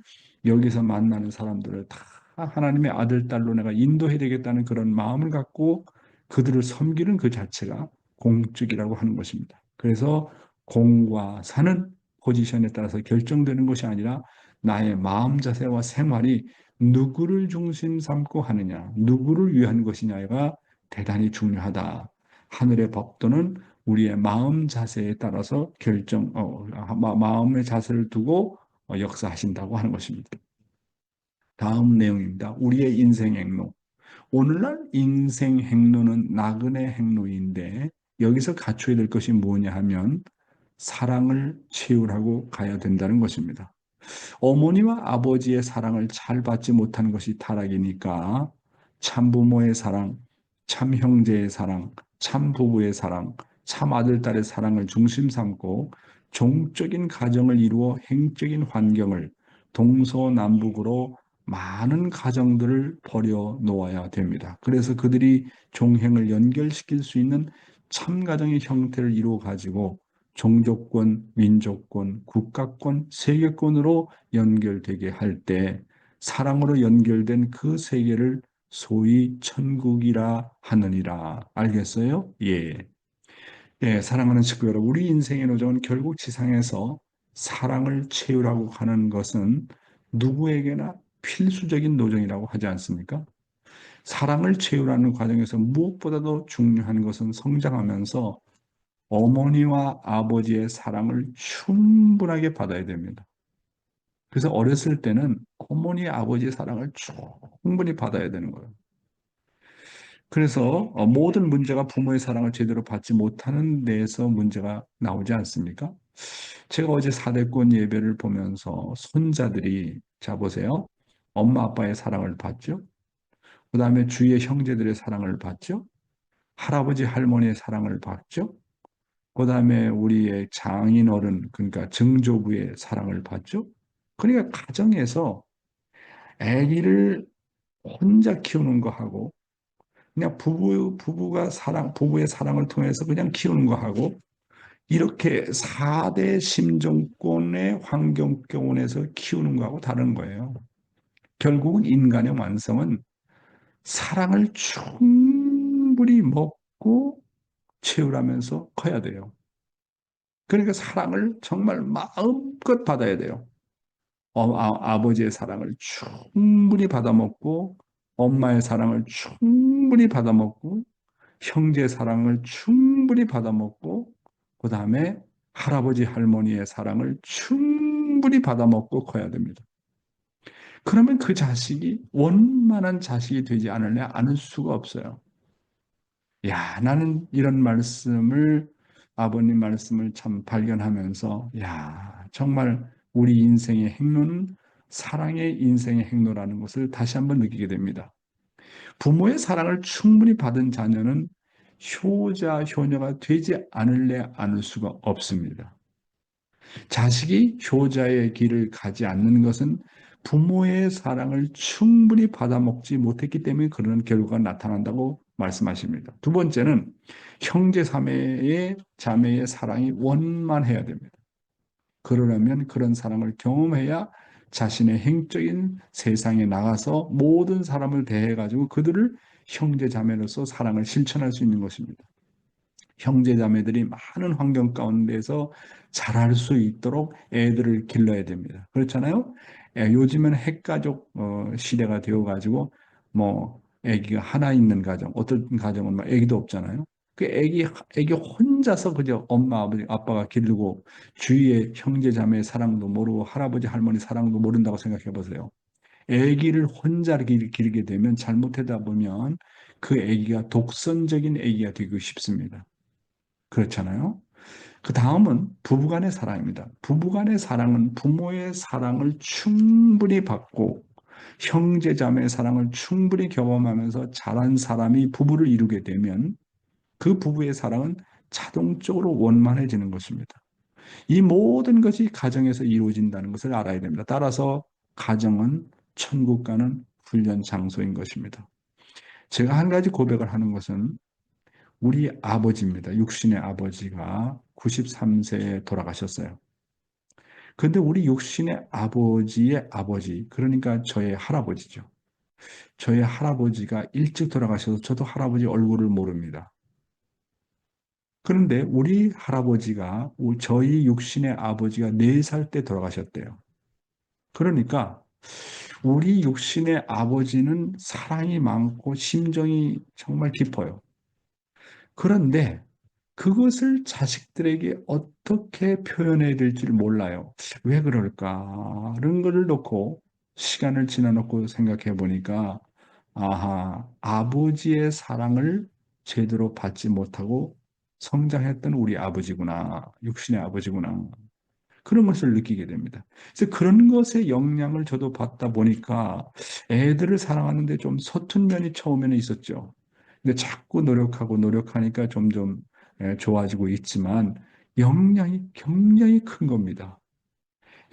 여기서 만나는 사람들을 다 하나님의 아들, 딸로 내가 인도해야 되겠다는 그런 마음을 갖고 그들을 섬기는 그 자체가 공적이라고 하는 것입니다. 그래서 공과 사는 포지션에 따라서 결정되는 것이 아니라 나의 마음 자세와 생활이 누구를 중심 삼고 하느냐, 누구를 위한 것이냐가 대단히 중요하다. 하늘의 법도는 우리의 마음 자세에 따라서 마음의 자세를 두고 역사하신다고 하는 것입니다. 다음 내용입니다. 우리의 인생 행로. 오늘날 인생 행로는 나그네 행로인데 여기서 갖춰야 될 것이 뭐냐 하면 사랑을 채우라고 가야 된다는 것입니다. 어머니와 아버지의 사랑을 잘 받지 못하는 것이 타락이니까 참 부모의 사랑, 참 형제의 사랑, 참 부부의 사랑, 참 아들, 딸의 사랑을 중심 삼고 종적인 가정을 이루어 행적인 환경을 동서남북으로 많은 가정들을 버려 놓아야 됩니다. 그래서 그들이 종행을 연결시킬 수 있는 참 가정의 형태를 이루어 가지고 종족권, 민족권, 국가권, 세계권으로 연결되게 할 때 사랑으로 연결된 그 세계를 소위 천국이라 하느니라. 알겠어요? 예. 예, 사랑하는 식구 여러분, 우리 인생의 노정은 결국 지상에서 사랑을 채우라고 하는 것은 누구에게나 필수적인 노정이라고 하지 않습니까? 사랑을 채우라는 과정에서 무엇보다도 중요한 것은 성장하면서 어머니와 아버지의 사랑을 충분하게 받아야 됩니다. 그래서 어렸을 때는 어머니, 아버지의 사랑을 충분히 받아야 되는 거예요. 그래서 모든 문제가 부모의 사랑을 제대로 받지 못하는 데에서 문제가 나오지 않습니까? 제가 어제 사대권 예배를 보면서 손자들이, 자 보세요. 엄마 아빠의 사랑을 받죠. 그 다음에 주위의 형제들의 사랑을 받죠. 할아버지 할머니의 사랑을 받죠. 그 다음에 우리의 장인 어른, 그러니까 증조부의 사랑을 받죠. 그러니까 가정에서 아기를 혼자 키우는 거하고 그냥 부부의 사랑을 통해서 그냥 키우는 거하고 이렇게 4대 심정권의 환경권에서 키우는 거하고 다른 거예요. 결국은 인간의 완성은 사랑을 충분히 먹고 채우라면서 커야 돼요. 그러니까 사랑을 정말 마음껏 받아야 돼요. 아버지의 사랑을 충분히 받아먹고 엄마의 사랑을 충분히 받아먹고 형제의 사랑을 충분히 받아먹고 그 다음에 할아버지 할머니의 사랑을 충분히 받아먹고 커야 됩니다. 그러면 그 자식이 원만한 자식이 되지 않을 수가 없어요. 야, 나는 이런 말씀을 아버님 말씀을 참 발견하면서 야, 정말 우리 인생의 행로는 사랑의 인생의 행로라는 것을 다시 한번 느끼게 됩니다. 부모의 사랑을 충분히 받은 자녀는 효자, 효녀가 되지 않을 수가 없습니다. 자식이 효자의 길을 가지 않는 것은 부모의 사랑을 충분히 받아먹지 못했기 때문에 그런 결과가 나타난다고 말씀하십니다. 두 번째는 형제 자매의 사랑이 원만해야 됩니다. 그러려면 그런 사랑을 경험해야 자신의 행적인 세상에 나가서 모든 사람을 대해가지고 그들을 형제 자매로서 사랑을 실천할 수 있는 것입니다. 형제 자매들이 많은 환경 가운데서 자랄 수 있도록 애들을 길러야 됩니다. 그렇잖아요? 요즘은 핵가족 시대가 되어가지고 뭐 아기가 하나 있는 가정, 어떤 가정은 막 아기도 없잖아요. 그 아기 혼자서 그저 엄마, 아버지, 아빠가 기르고 주위의 형제 자매의 사랑도 모르고 할아버지, 할머니 사랑도 모른다고 생각해 보세요. 아기를 혼자 기르게 되면 잘못하다 보면 그 아기가 독선적인 아기가 되고 싶습니다. 그렇잖아요. 그 다음은 부부간의 사랑입니다. 부부간의 사랑은 부모의 사랑을 충분히 받고 형제자매의 사랑을 충분히 경험하면서 자란 사람이 부부를 이루게 되면 그 부부의 사랑은 자동적으로 원만해지는 것입니다. 이 모든 것이 가정에서 이루어진다는 것을 알아야 됩니다. 따라서 가정은 천국 가는 훈련 장소인 것입니다. 제가 한 가지 고백을 하는 것은 우리 아버지입니다. 육신의 아버지가 93세에 돌아가셨어요. 근데 우리 육신의 아버지의 아버지, 그러니까 저의 할아버지죠. 저의 할아버지가 일찍 돌아가셔서 저도 할아버지 얼굴을 모릅니다. 그런데 우리 할아버지가 저희 육신의 아버지가 4살 때 돌아가셨대요. 그러니까 우리 육신의 아버지는 사랑이 많고 심정이 정말 깊어요. 그런데 그것을 자식들에게 어떻게 표현해야 될지를 몰라요. 왜 그럴까? 그런 거를 놓고 시간을 지나놓고 생각해 보니까 아하, 아버지의 사랑을 제대로 받지 못하고 성장했던 우리 아버지구나. 육신의 아버지구나. 그런 것을 느끼게 됩니다. 그래서 그런 것의 영향을 저도 받다 보니까 애들을 사랑하는데 좀 서툰 면이 처음에는 있었죠. 근데 자꾸 노력하니까 점점 좋아지고 있지만 영향이 굉장히 큰 겁니다.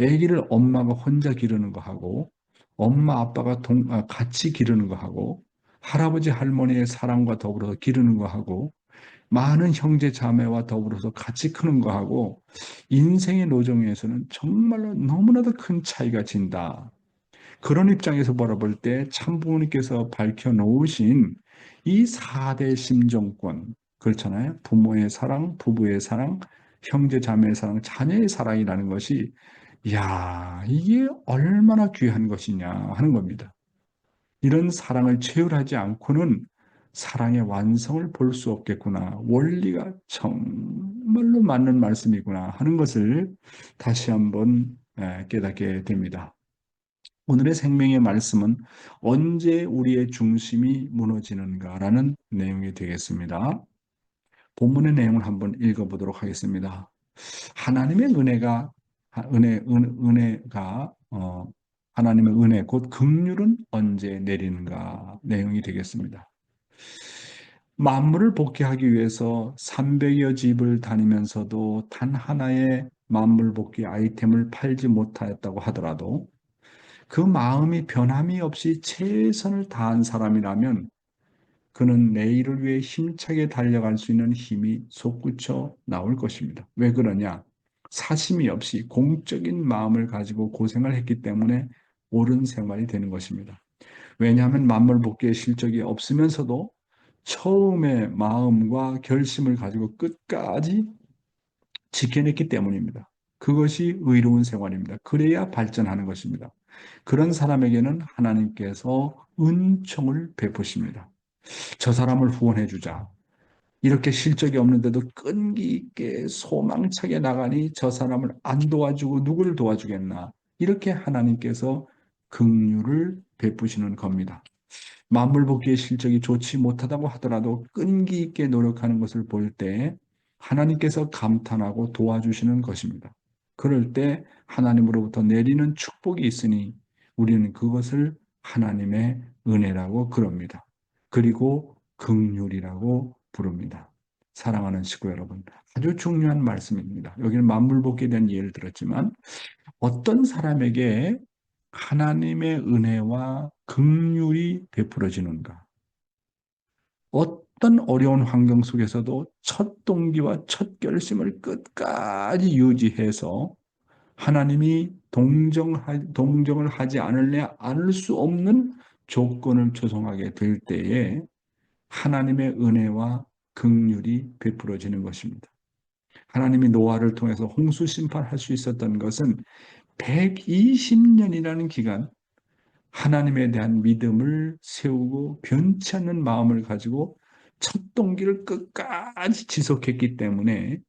아기를 엄마가 혼자 기르는 거하고 엄마 아빠가 같이 기르는 거하고 할아버지 할머니의 사랑과 더불어서 기르는 거하고 많은 형제 자매와 더불어서 같이 크는 거하고 인생의 노정에서는 정말로 너무나도 큰 차이가 진다. 그런 입장에서 바라볼 때 참부모님께서 밝혀놓으신 이 4대 심정권, 그렇잖아요. 부모의 사랑, 부부의 사랑, 형제 자매의 사랑, 자녀의 사랑이라는 것이 야, 이게 얼마나 귀한 것이냐 하는 겁니다. 이런 사랑을 체휼하지 않고는 사랑의 완성을 볼 수 없겠구나. 원리가 정말로 맞는 말씀이구나 하는 것을 다시 한번 깨닫게 됩니다. 오늘의 생명의 말씀은 언제 우리의 중심이 무너지는가라는 내용이 되겠습니다. 본문의 내용을 한번 읽어보도록 하겠습니다. 하나님의 은혜가 하나님의 은혜 곧 긍휼은 언제 내리는가 내용이 되겠습니다. 만물을 복귀하기 위해서 300여 집을 다니면서도 단 하나의 만물 복귀 아이템을 팔지 못하였다고 하더라도 그 마음이 변함이 없이 최선을 다한 사람이라면 그는 내일을 위해 힘차게 달려갈 수 있는 힘이 솟구쳐 나올 것입니다. 왜 그러냐? 사심이 없이 공적인 마음을 가지고 고생을 했기 때문에 옳은 생활이 되는 것입니다. 왜냐하면 만물복귀의 실적이 없으면서도 처음의 마음과 결심을 가지고 끝까지 지켜냈기 때문입니다. 그것이 의로운 생활입니다. 그래야 발전하는 것입니다. 그런 사람에게는 하나님께서 은총을 베푸십니다. 저 사람을 후원해 주자. 이렇게 실적이 없는데도 끈기 있게 소망차게 나가니 저 사람을 안 도와주고 누구를 도와주겠나. 이렇게 하나님께서 긍휼을 베푸시는 겁니다. 만물복귀의 실적이 좋지 못하다고 하더라도 끈기 있게 노력하는 것을 볼 때 하나님께서 감탄하고 도와주시는 것입니다. 그럴 때 하나님으로부터 내리는 축복이 있으니 우리는 그것을 하나님의 은혜라고 그럽니다. 그리고 긍휼이라고 부릅니다. 사랑하는 식구 여러분, 아주 중요한 말씀입니다. 여기는 만물복귀에 대한 예를 들었지만 어떤 사람에게 하나님의 은혜와 긍휼이 베풀어지는가? 어떤 어려운 환경 속에서도 첫 동기와 첫 결심을 끝까지 유지해서 하나님이 동정을 하지 않을 수 없는 조건을 조성하게 될 때에 하나님의 은혜와 긍휼이 베풀어지는 것입니다. 하나님이 노아를 통해서 홍수 심판할 수 있었던 것은 120년이라는 기간 하나님에 대한 믿음을 세우고 변치 않는 마음을 가지고 첫 동기를 끝까지 지속했기 때문에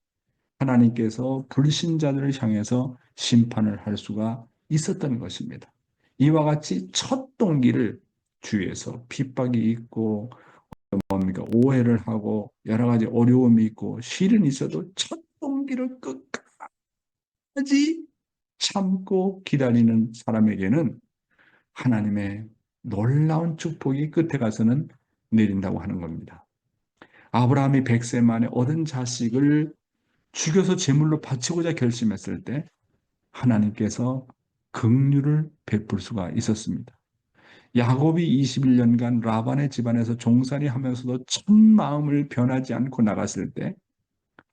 하나님께서 불신자들을 향해서 심판을 할 수가 있었던 것입니다. 이와 같이 첫 동기를 주위에서 핍박이 있고 오해를 하고 여러 가지 어려움이 있고 실은 있어도 첫 동기를 끝까지 참고 기다리는 사람에게는 하나님의 놀라운 축복이 끝에 가서는 내린다고 하는 겁니다. 아브라함이 100세 만에 얻은 자식을 죽여서 제물로 바치고자 결심했을 때 하나님께서 긍휼을 베풀 수가 있었습니다. 야곱이 21년간 라반의 집안에서 종살이 하면서도 첫 마음을 변하지 않고 나갔을 때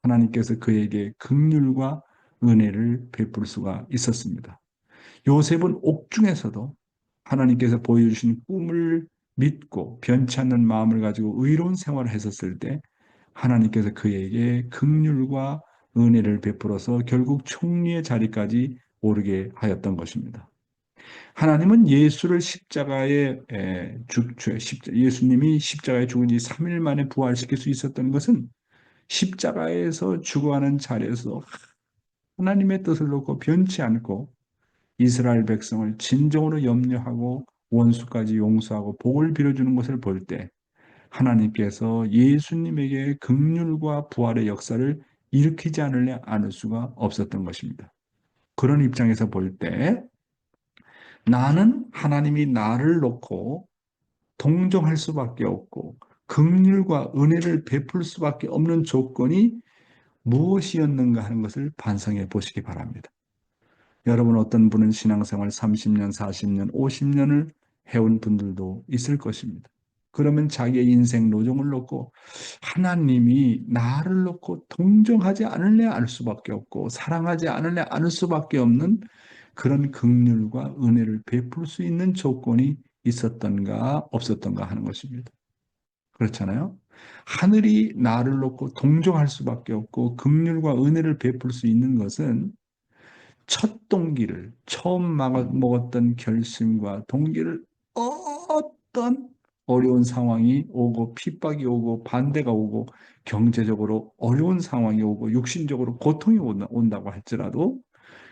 하나님께서 그에게 긍휼과 은혜를 베풀 수가 있었습니다. 요셉은 옥중에서도 하나님께서 보여주신 꿈을 믿고 변치 않는 마음을 가지고 의로운 생활을 했었을 때 하나님께서 그에게 긍휼과 은혜를 베풀어서 결국 총리의 자리까지 오르게 하였던 것입니다. 하나님은 예수를 예수님이 십자가에 죽은 지 3일 만에 부활시킬 수 있었던 것은 십자가에서 죽어가는 자리에서 하나님의 뜻을 놓고 변치 않고 이스라엘 백성을 진정으로 염려하고 원수까지 용서하고 복을 빌어주는 것을 볼 때 하나님께서 예수님에게 긍휼과 부활의 역사를 일으키지 않을 수가 없었던 것입니다. 그런 입장에서 볼 때 나는 하나님이 나를 놓고 동정할 수밖에 없고 긍휼과 은혜를 베풀 수밖에 없는 조건이 무엇이었는가 하는 것을 반성해 보시기 바랍니다. 여러분 어떤 분은 신앙생활 30년, 40년, 50년을 해온 분들도 있을 것입니다. 그러면 자기의 인생 노정을 놓고 하나님이 나를 놓고 동정하지 않을래 알 수밖에 없고 사랑하지 않을래 않을 수밖에 없는 그런 긍휼과 은혜를 베풀 수 있는 조건이 있었던가 없었던가 하는 것입니다. 그렇잖아요. 하늘이 나를 놓고 동정할 수밖에 없고 긍휼과 은혜를 베풀 수 있는 것은 첫 동기를, 처음 먹었던 결심과 동기를 어떤 어려운 상황이 오고 핍박이 오고 반대가 오고 경제적으로 어려운 상황이 오고 육신적으로 고통이 온다고 할지라도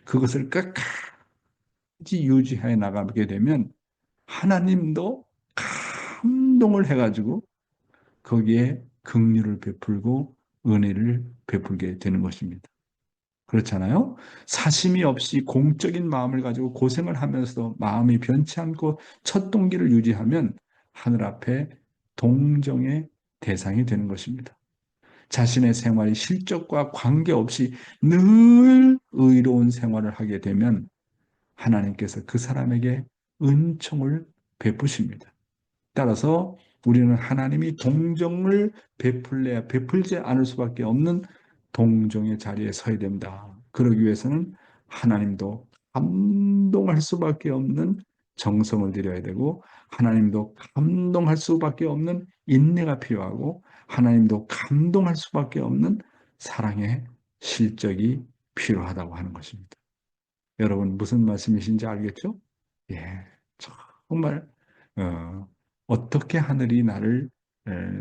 그것을 끝까지 유지해 나가게 되면 하나님도 감동을 해가지고 거기에 긍휼을 베풀고 은혜를 베풀게 되는 것입니다. 그렇잖아요. 사심이 없이 공적인 마음을 가지고 고생을 하면서도 마음이 변치 않고 첫 동기를 유지하면 하늘 앞에 동정의 대상이 되는 것입니다. 자신의 생활이 실적과 관계없이 늘 의로운 생활을 하게 되면 하나님께서 그 사람에게 은총을 베푸십니다. 따라서 우리는 하나님이 동정을 베풀지 않을 수밖에 없는 동정의 자리에 서야 됩니다. 그러기 위해서는 하나님도 감동할 수밖에 없는 정성을 들여야 되고 하나님도 감동할 수밖에 없는 인내가 필요하고 하나님도 감동할 수밖에 없는 사랑의 실적이 필요하다고 하는 것입니다. 여러분 무슨 말씀이신지 알겠죠? 예, 정말 어떻게 하늘이 나를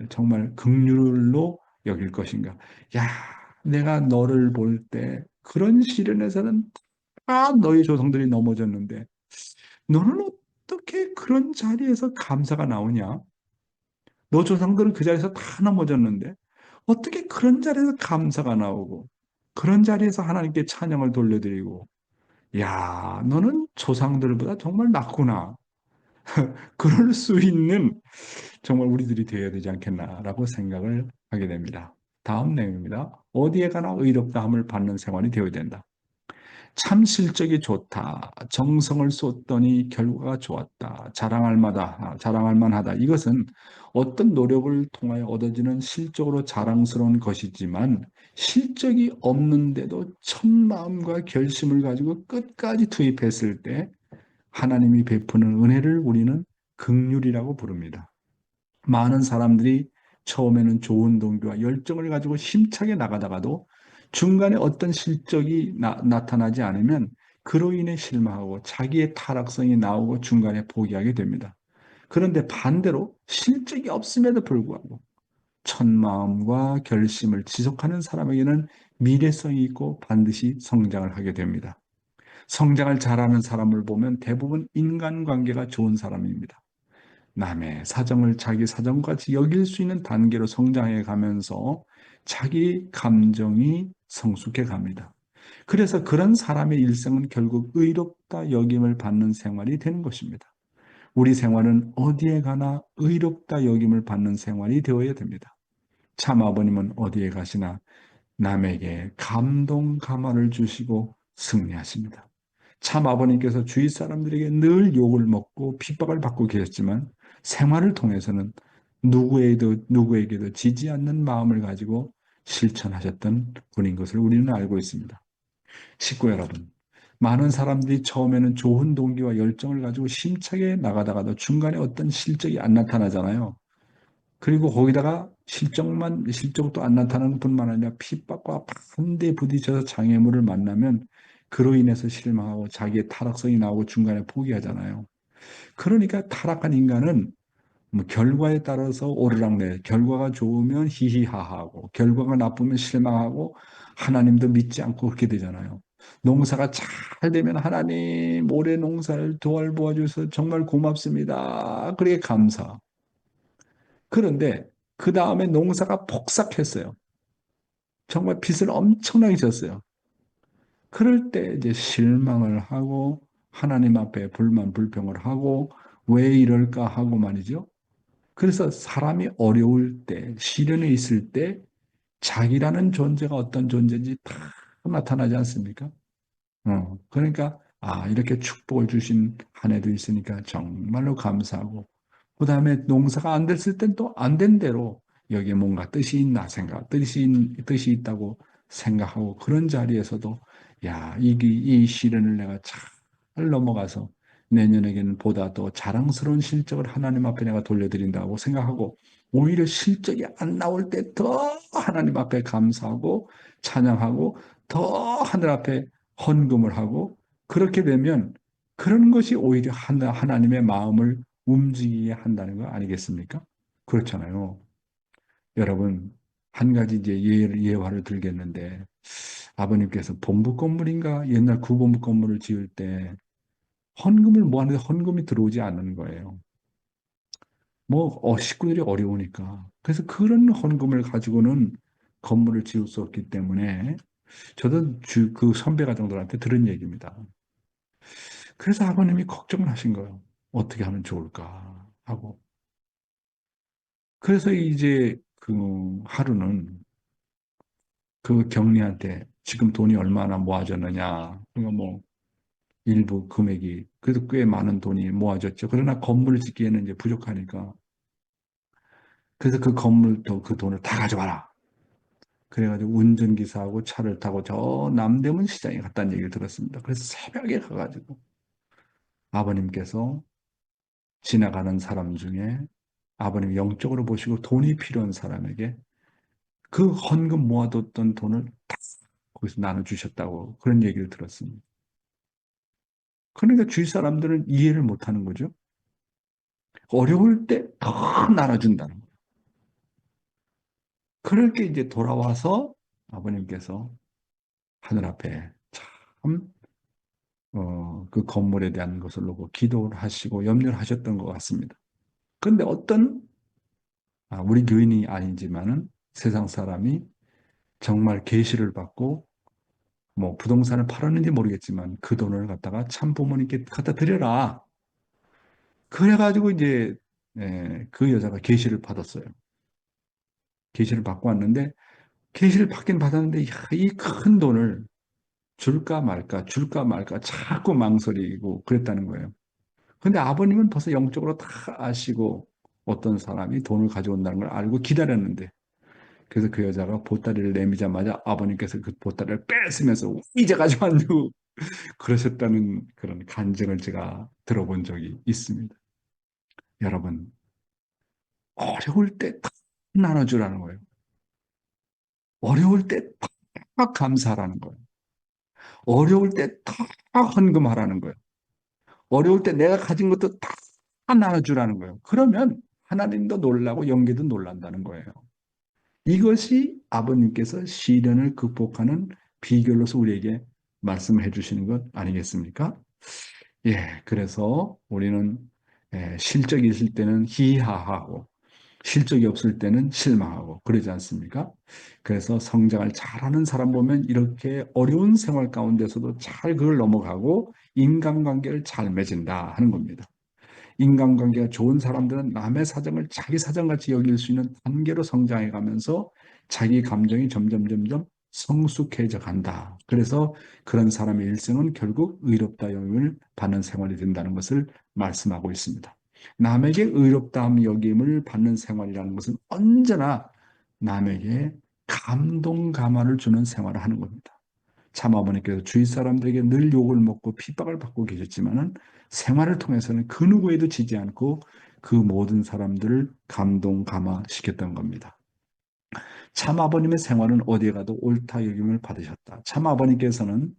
정말 긍휼로 여길 것인가? 야, 내가 너를 볼 때 그런 시련에서는 다 너희 조상들이 넘어졌는데 너는 어떻게 그런 자리에서 감사가 나오냐? 너 조상들은 그 자리에서 다 넘어졌는데 어떻게 그런 자리에서 감사가 나오고 그런 자리에서 하나님께 찬양을 돌려드리고 야, 너는 조상들보다 정말 낫구나. 그럴 수 있는 정말 우리들이 되어야 되지 않겠나라고 생각을 하게 됩니다. 다음 내용입니다. 어디에 가나 의롭다함을 받는 생활이 되어야 된다. 참 실적이 좋다. 정성을 쏟더니 결과가 좋았다. 자랑할 만하다. 이것은 어떤 노력을 통하여 얻어지는 실적으로 자랑스러운 것이지만 실적이 없는데도 천 마음과 결심을 가지고 끝까지 투입했을 때 하나님이 베푸는 은혜를 우리는 긍휼이라고 부릅니다. 많은 사람들이 처음에는 좋은 동기와 열정을 가지고 힘차게 나가다가도 중간에 어떤 실적이 나타나지 않으면 그로 인해 실망하고 자기의 타락성이 나오고 중간에 포기하게 됩니다. 그런데 반대로 실적이 없음에도 불구하고 첫마음과 결심을 지속하는 사람에게는 미래성이 있고 반드시 성장을 하게 됩니다. 성장을 잘하는 사람을 보면 대부분 인간관계가 좋은 사람입니다. 남의 사정을 자기 사정같이 여길 수 있는 단계로 성장해 가면서 자기 감정이 성숙해 갑니다. 그래서 그런 사람의 일생은 결국 의롭다 여김을 받는 생활이 되는 것입니다. 우리 생활은 어디에 가나 의롭다 여김을 받는 생활이 되어야 됩니다. 참 아버님은 어디에 가시나 남에게 감동 감화를 주시고 승리하십니다. 참 아버님께서 주위 사람들에게 늘 욕을 먹고 핍박을 받고 계셨지만 생활을 통해서는 누구에게도 지지 않는 마음을 가지고 실천하셨던 분인 것을 우리는 알고 있습니다. 식구 여러분, 많은 사람들이 처음에는 좋은 동기와 열정을 가지고 힘차게 나가다가도 중간에 어떤 실적이 안 나타나잖아요. 그리고 거기다가 실적도 안 나타나는 뿐만 아니라 핍박과 반대에 부딪혀서 장애물을 만나면 그로 인해서 실망하고 자기의 타락성이 나오고 중간에 포기하잖아요. 그러니까 타락한 인간은 뭐 결과에 따라서 오르락내리락, 결과가 좋으면 히히하하고 결과가 나쁘면 실망하고 하나님도 믿지 않고 그렇게 되잖아요. 농사가 잘 되면 하나님 올해 농사를 도와주셔서 정말 고맙습니다. 그게 감사. 그런데 그 다음에 농사가 폭삭했어요. 정말 빚을 엄청나게 졌어요. 그럴 때 이제 실망을 하고 하나님 앞에 불만 불평을 하고 왜 이럴까 하고 말이죠. 그래서 사람이 어려울 때, 시련에 있을 때 자기라는 존재가 어떤 존재인지 다 나타나지 않습니까? 그러니까 이렇게 축복을 주신 한 해도 있으니까 정말로 감사하고 그 다음에 농사가 안 됐을 땐 또 안 된 대로 여기에 뭔가 뜻이 있나 뜻이 있다고 생각하고 그런 자리에서도 이 시련을 내가 잘 넘어가서 내년에는 보다 더 자랑스러운 실적을 하나님 앞에 내가 돌려드린다고 생각하고 오히려 실적이 안 나올 때 더 하나님 앞에 감사하고 찬양하고 더 하늘 앞에 헌금을 하고 그렇게 되면 그런 것이 오히려 하나님의 마음을 움직이게 한다는 거 아니겠습니까? 그렇잖아요. 여러분, 한 가지 이제 예화를 들겠는데, 아버님께서 본부 건물인가 옛날 구본부 건물을 지을 때 헌금을 모았는데 헌금이 들어오지 않는 거예요. 식구들이 어려우니까. 그래서 그런 헌금을 가지고는 건물을 지을 수 없기 때문에 저도 그 선배 가정들한테 들은 얘기입니다. 그래서 아버님이 걱정을 하신 거예요. 어떻게 하면 좋을까 하고. 그래서 이제 그 하루는 그 경리한테 지금 돈이 얼마나 모아졌느냐. 그러니까 일부 금액이 그래도 꽤 많은 돈이 모아졌죠. 그러나 건물을 짓기에는 이제 부족하니까. 그래서 그 건물도 그 돈을 다 가져와라. 그래가지고 운전기사하고 차를 타고 저 남대문 시장에 갔다는 얘기를 들었습니다. 그래서 새벽에 가가지고 아버님께서 지나가는 사람 중에 아버님 영적으로 보시고 돈이 필요한 사람에게 그 헌금 모아뒀던 돈을 다 거기서 나눠주셨다고 그런 얘기를 들었습니다. 그러니까 주위 사람들은 이해를 못하는 거죠. 어려울 때 더 나눠준다는 거예요. 그렇게 이제 돌아와서 아버님께서 하늘 앞에 참, 그 건물에 대한 것을 놓고 기도를 하시고 염려를 하셨던 것 같습니다. 그런데 우리 교인이 아니지만은 세상 사람이 정말 계시를 받고 부동산을 팔았는지 모르겠지만 그 돈을 갖다가 참 부모님께 갖다 드려라. 그래가지고 이제 그 여자가 계시를 받았어요. 계시를 받고 왔는데 계시를 받긴 받았는데 이 큰 돈을 줄까 말까 자꾸 망설이고 그랬다는 거예요. 근데 아버님은 벌써 영적으로 다 아시고 어떤 사람이 돈을 가져온다는 걸 알고 기다렸는데 그래서 그 여자가 보따리를 내미자마자 아버님께서 그 보따리를 뺏으면서 이제 가져왔냐고 그러셨다는 그런 간증을 제가 들어본 적이 있습니다. 여러분, 어려울 때 다 나눠주라는 거예요. 어려울 때 다 감사하라는 거예요. 어려울 때 다 헌금하라는 거예요. 어려울 때 내가 가진 것도 다 나눠주라는 거예요. 그러면 하나님도 놀라고 영계도 놀란다는 거예요. 이것이 아버님께서 시련을 극복하는 비결로서 우리에게 말씀해 주시는 것 아니겠습니까? 예, 그래서 우리는 실적이 있을 때는 희화하고 실적이 없을 때는 실망하고 그러지 않습니까? 그래서 성장을 잘하는 사람 보면 이렇게 어려운 생활 가운데서도 잘 그걸 넘어가고 인간관계를 잘 맺은다 하는 겁니다. 인간관계가 좋은 사람들은 남의 사정을 자기 사정같이 여길 수 있는 단계로 성장해 가면서 자기 감정이 점점 성숙해져 간다. 그래서 그런 사람의 일생은 결국 의롭다 여김을 받는 생활이 된다는 것을 말씀하고 있습니다. 남에게 의롭다함 여김을 받는 생활이라는 것은 언제나 남에게 감동 감화를 주는 생활을 하는 겁니다. 참 아버님께서 주위 사람들에게 늘 욕을 먹고 핍박을 받고 계셨지만은 생활을 통해서는 그 누구에도 지지 않고 그 모든 사람들을 감동 감화시켰던 겁니다. 참 아버님의 생활은 어디에 가도 옳다 여김을 받으셨다. 참 아버님께서는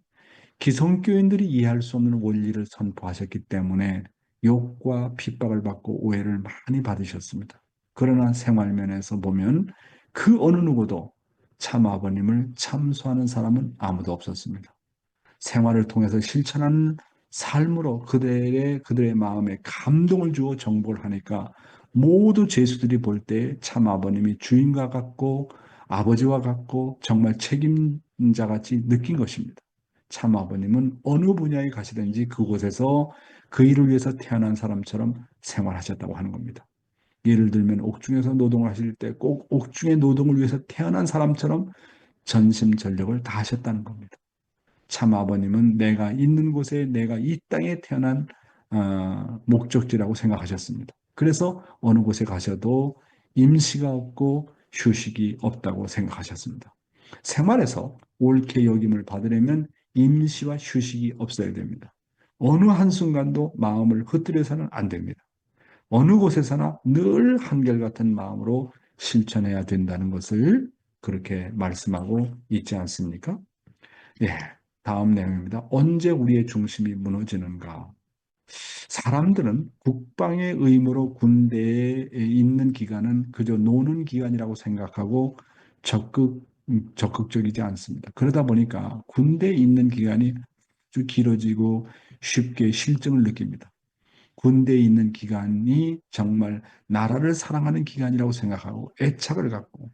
기성교인들이 이해할 수 없는 원리를 선포하셨기 때문에 욕과 핍박을 받고 오해를 많이 받으셨습니다. 그러나 생활면에서 보면 그 어느 누구도 참 아버님을 참소하는 사람은 아무도 없었습니다. 생활을 통해서 실천하는 삶으로 그들의 마음에 감동을 주어 정복을 하니까 모두 제수들이 볼 때 참 아버님이 주인과 같고 아버지와 같고 정말 책임자 같이 느낀 것입니다. 참 아버님은 어느 분야에 가시든지 그곳에서 그 일을 위해서 태어난 사람처럼 생활하셨다고 하는 겁니다. 예를 들면 옥중에서 노동을 하실 때 꼭 옥중의 노동을 위해서 태어난 사람처럼 전심전력을 다하셨다는 겁니다. 참 아버님은 내가 있는 곳에 내가 이 땅에 태어난 목적지라고 생각하셨습니다. 그래서 어느 곳에 가셔도 임시가 없고 휴식이 없다고 생각하셨습니다. 생활에서 옳게 여김을 받으려면 임시와 휴식이 없어야 됩니다. 어느 한순간도 마음을 흩뜨려서는 안 됩니다. 어느 곳에서나 늘 한결같은 마음으로 실천해야 된다는 것을 그렇게 말씀하고 있지 않습니까? 예. 다음 내용입니다. 언제 우리의 중심이 무너지는가? 사람들은 국방의 의무로 군대에 있는 기간은 그저 노는 기간이라고 생각하고 적극적이지 않습니다. 그러다 보니까 군대에 있는 기간이 아주 길어지고 쉽게 실증을 느낍니다. 군대에 있는 기간이 정말 나라를 사랑하는 기간이라고 생각하고 애착을 갖고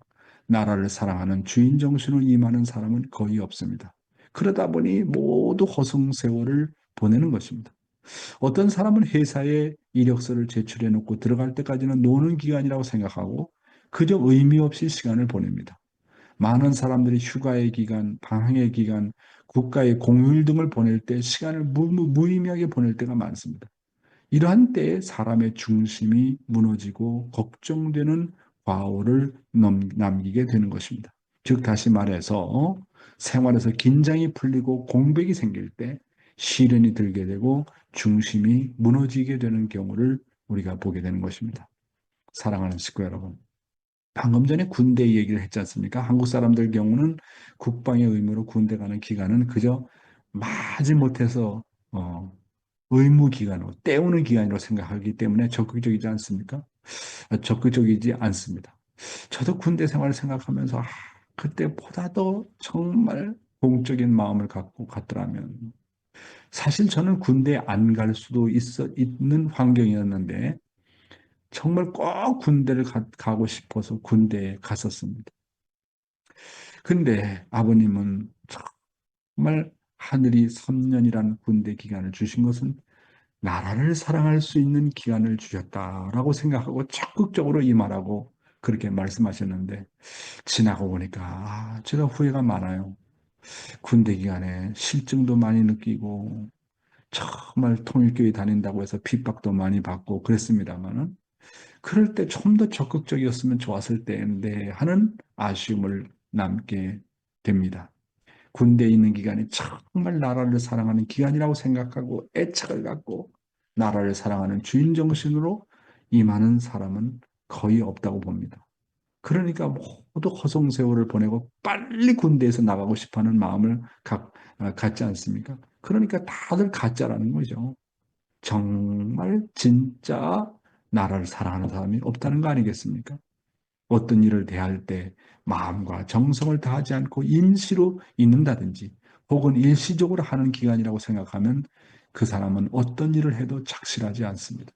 나라를 사랑하는 주인 정신으로 임하는 사람은 거의 없습니다. 그러다 보니 모두 허송세월을 보내는 것입니다. 어떤 사람은 회사에 이력서를 제출해 놓고 들어갈 때까지는 노는 기간이라고 생각하고 그저 의미 없이 시간을 보냅니다. 많은 사람들이 휴가의 기간, 방학의 기간, 국가의 공휴일 등을 보낼 때 시간을 무의미하게 보낼 때가 많습니다. 이러한 때에 사람의 중심이 무너지고 걱정되는 과오를 남기게 되는 것입니다. 즉 다시 말해서 생활에서 긴장이 풀리고 공백이 생길 때 시련이 들게 되고 중심이 무너지게 되는 경우를 우리가 보게 되는 것입니다. 사랑하는 식구 여러분, 방금 전에 군대 얘기를 했지 않습니까? 한국 사람들 경우는 국방의 의무로 군대 가는 기간은 그저 마지못해서 의무 기간으로 때우는 기간으로 생각하기 때문에 적극적이지 않습니까? 적극적이지 않습니다. 저도 군대 생활을 생각하면서 그때보다 도 정말 공적인 마음을 갖고 갔더라면 사실 저는 군대에 안 갈 수도 있는 환경이었는데 정말 꼭 군대를 가고 싶어서 군대에 갔었습니다. 근데 아버님은 정말 하늘이 3년이라는 군대 기간을 주신 것은 나라를 사랑할 수 있는 기간을 주셨다라고 생각하고 적극적으로 임하라고 그렇게 말씀하셨는데 지나고 보니까 제가 후회가 많아요. 군대 기간에 실증도 많이 느끼고 정말 통일교회 다닌다고 해서 핍박도 많이 받고 그랬습니다만은 그럴 때 좀 더 적극적이었으면 좋았을 텐데 하는 아쉬움을 남게 됩니다. 군대에 있는 기간이 정말 나라를 사랑하는 기간이라고 생각하고 애착을 갖고 나라를 사랑하는 주인 정신으로 임하는 사람은 거의 없다고 봅니다. 그러니까 모두 허송세월을 보내고 빨리 군대에서 나가고 싶어하는 마음을 갖지 않습니까? 그러니까 다들 가짜라는 거죠. 정말 진짜 나라를 사랑하는 사람이 없다는 거 아니겠습니까? 어떤 일을 대할 때 마음과 정성을 다하지 않고 임시로 있는다든지 혹은 일시적으로 하는 기간이라고 생각하면 그 사람은 어떤 일을 해도 착실하지 않습니다.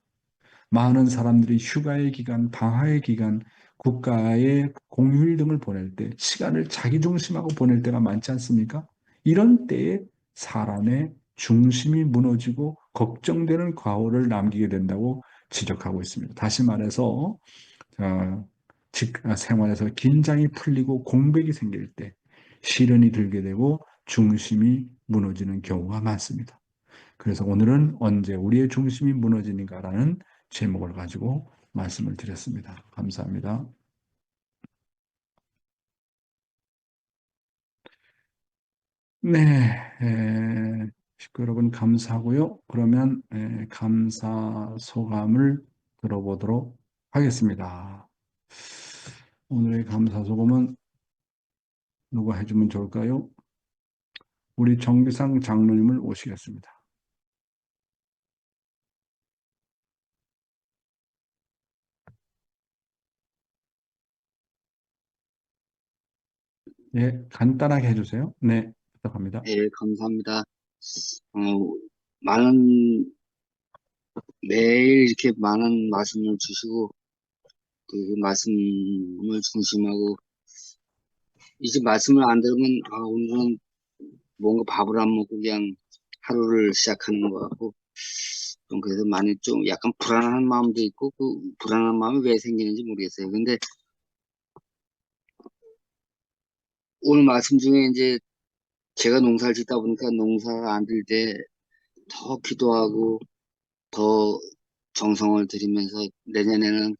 많은 사람들이 휴가의 기간, 방학의 기간, 국가의 공휴일 등을 보낼 때 시간을 자기 중심하고 보낼 때가 많지 않습니까? 이런 때에 사람의 중심이 무너지고 걱정되는 과오를 남기게 된다고 지적하고 있습니다. 다시 말해서 생활에서 긴장이 풀리고 공백이 생길 때 시련이 들게 되고 중심이 무너지는 경우가 많습니다. 그래서 오늘은 언제 우리의 중심이 무너지는가라는 제목을 가지고 말씀을 드렸습니다. 감사합니다. 네, 식구 여러분 감사하고요. 그러면 감사 소감을 들어보도록 하겠습니다. 오늘의 감사 소감은 누가 해주면 좋을까요? 우리 정비상 장로님을 오시겠습니다. 네, 간단하게 해주세요. 네, 부탁합니다. 예, 감사합니다. 많은, 매일 이렇게 많은 말씀을 주시고, 그 말씀을 중심하고, 이제 말씀을 안 들으면, 오늘은 뭔가 밥을 안 먹고 그냥 하루를 시작하는 것 같고, 좀 그래서 많이 좀 약간 불안한 마음도 있고, 그 불안한 마음이 왜 생기는지 모르겠어요. 근데 오늘 말씀 중에 이제 제가 농사를 짓다 보니까 농사가 안 될 때 더 기도하고, 더 정성을 들이면서 내년에는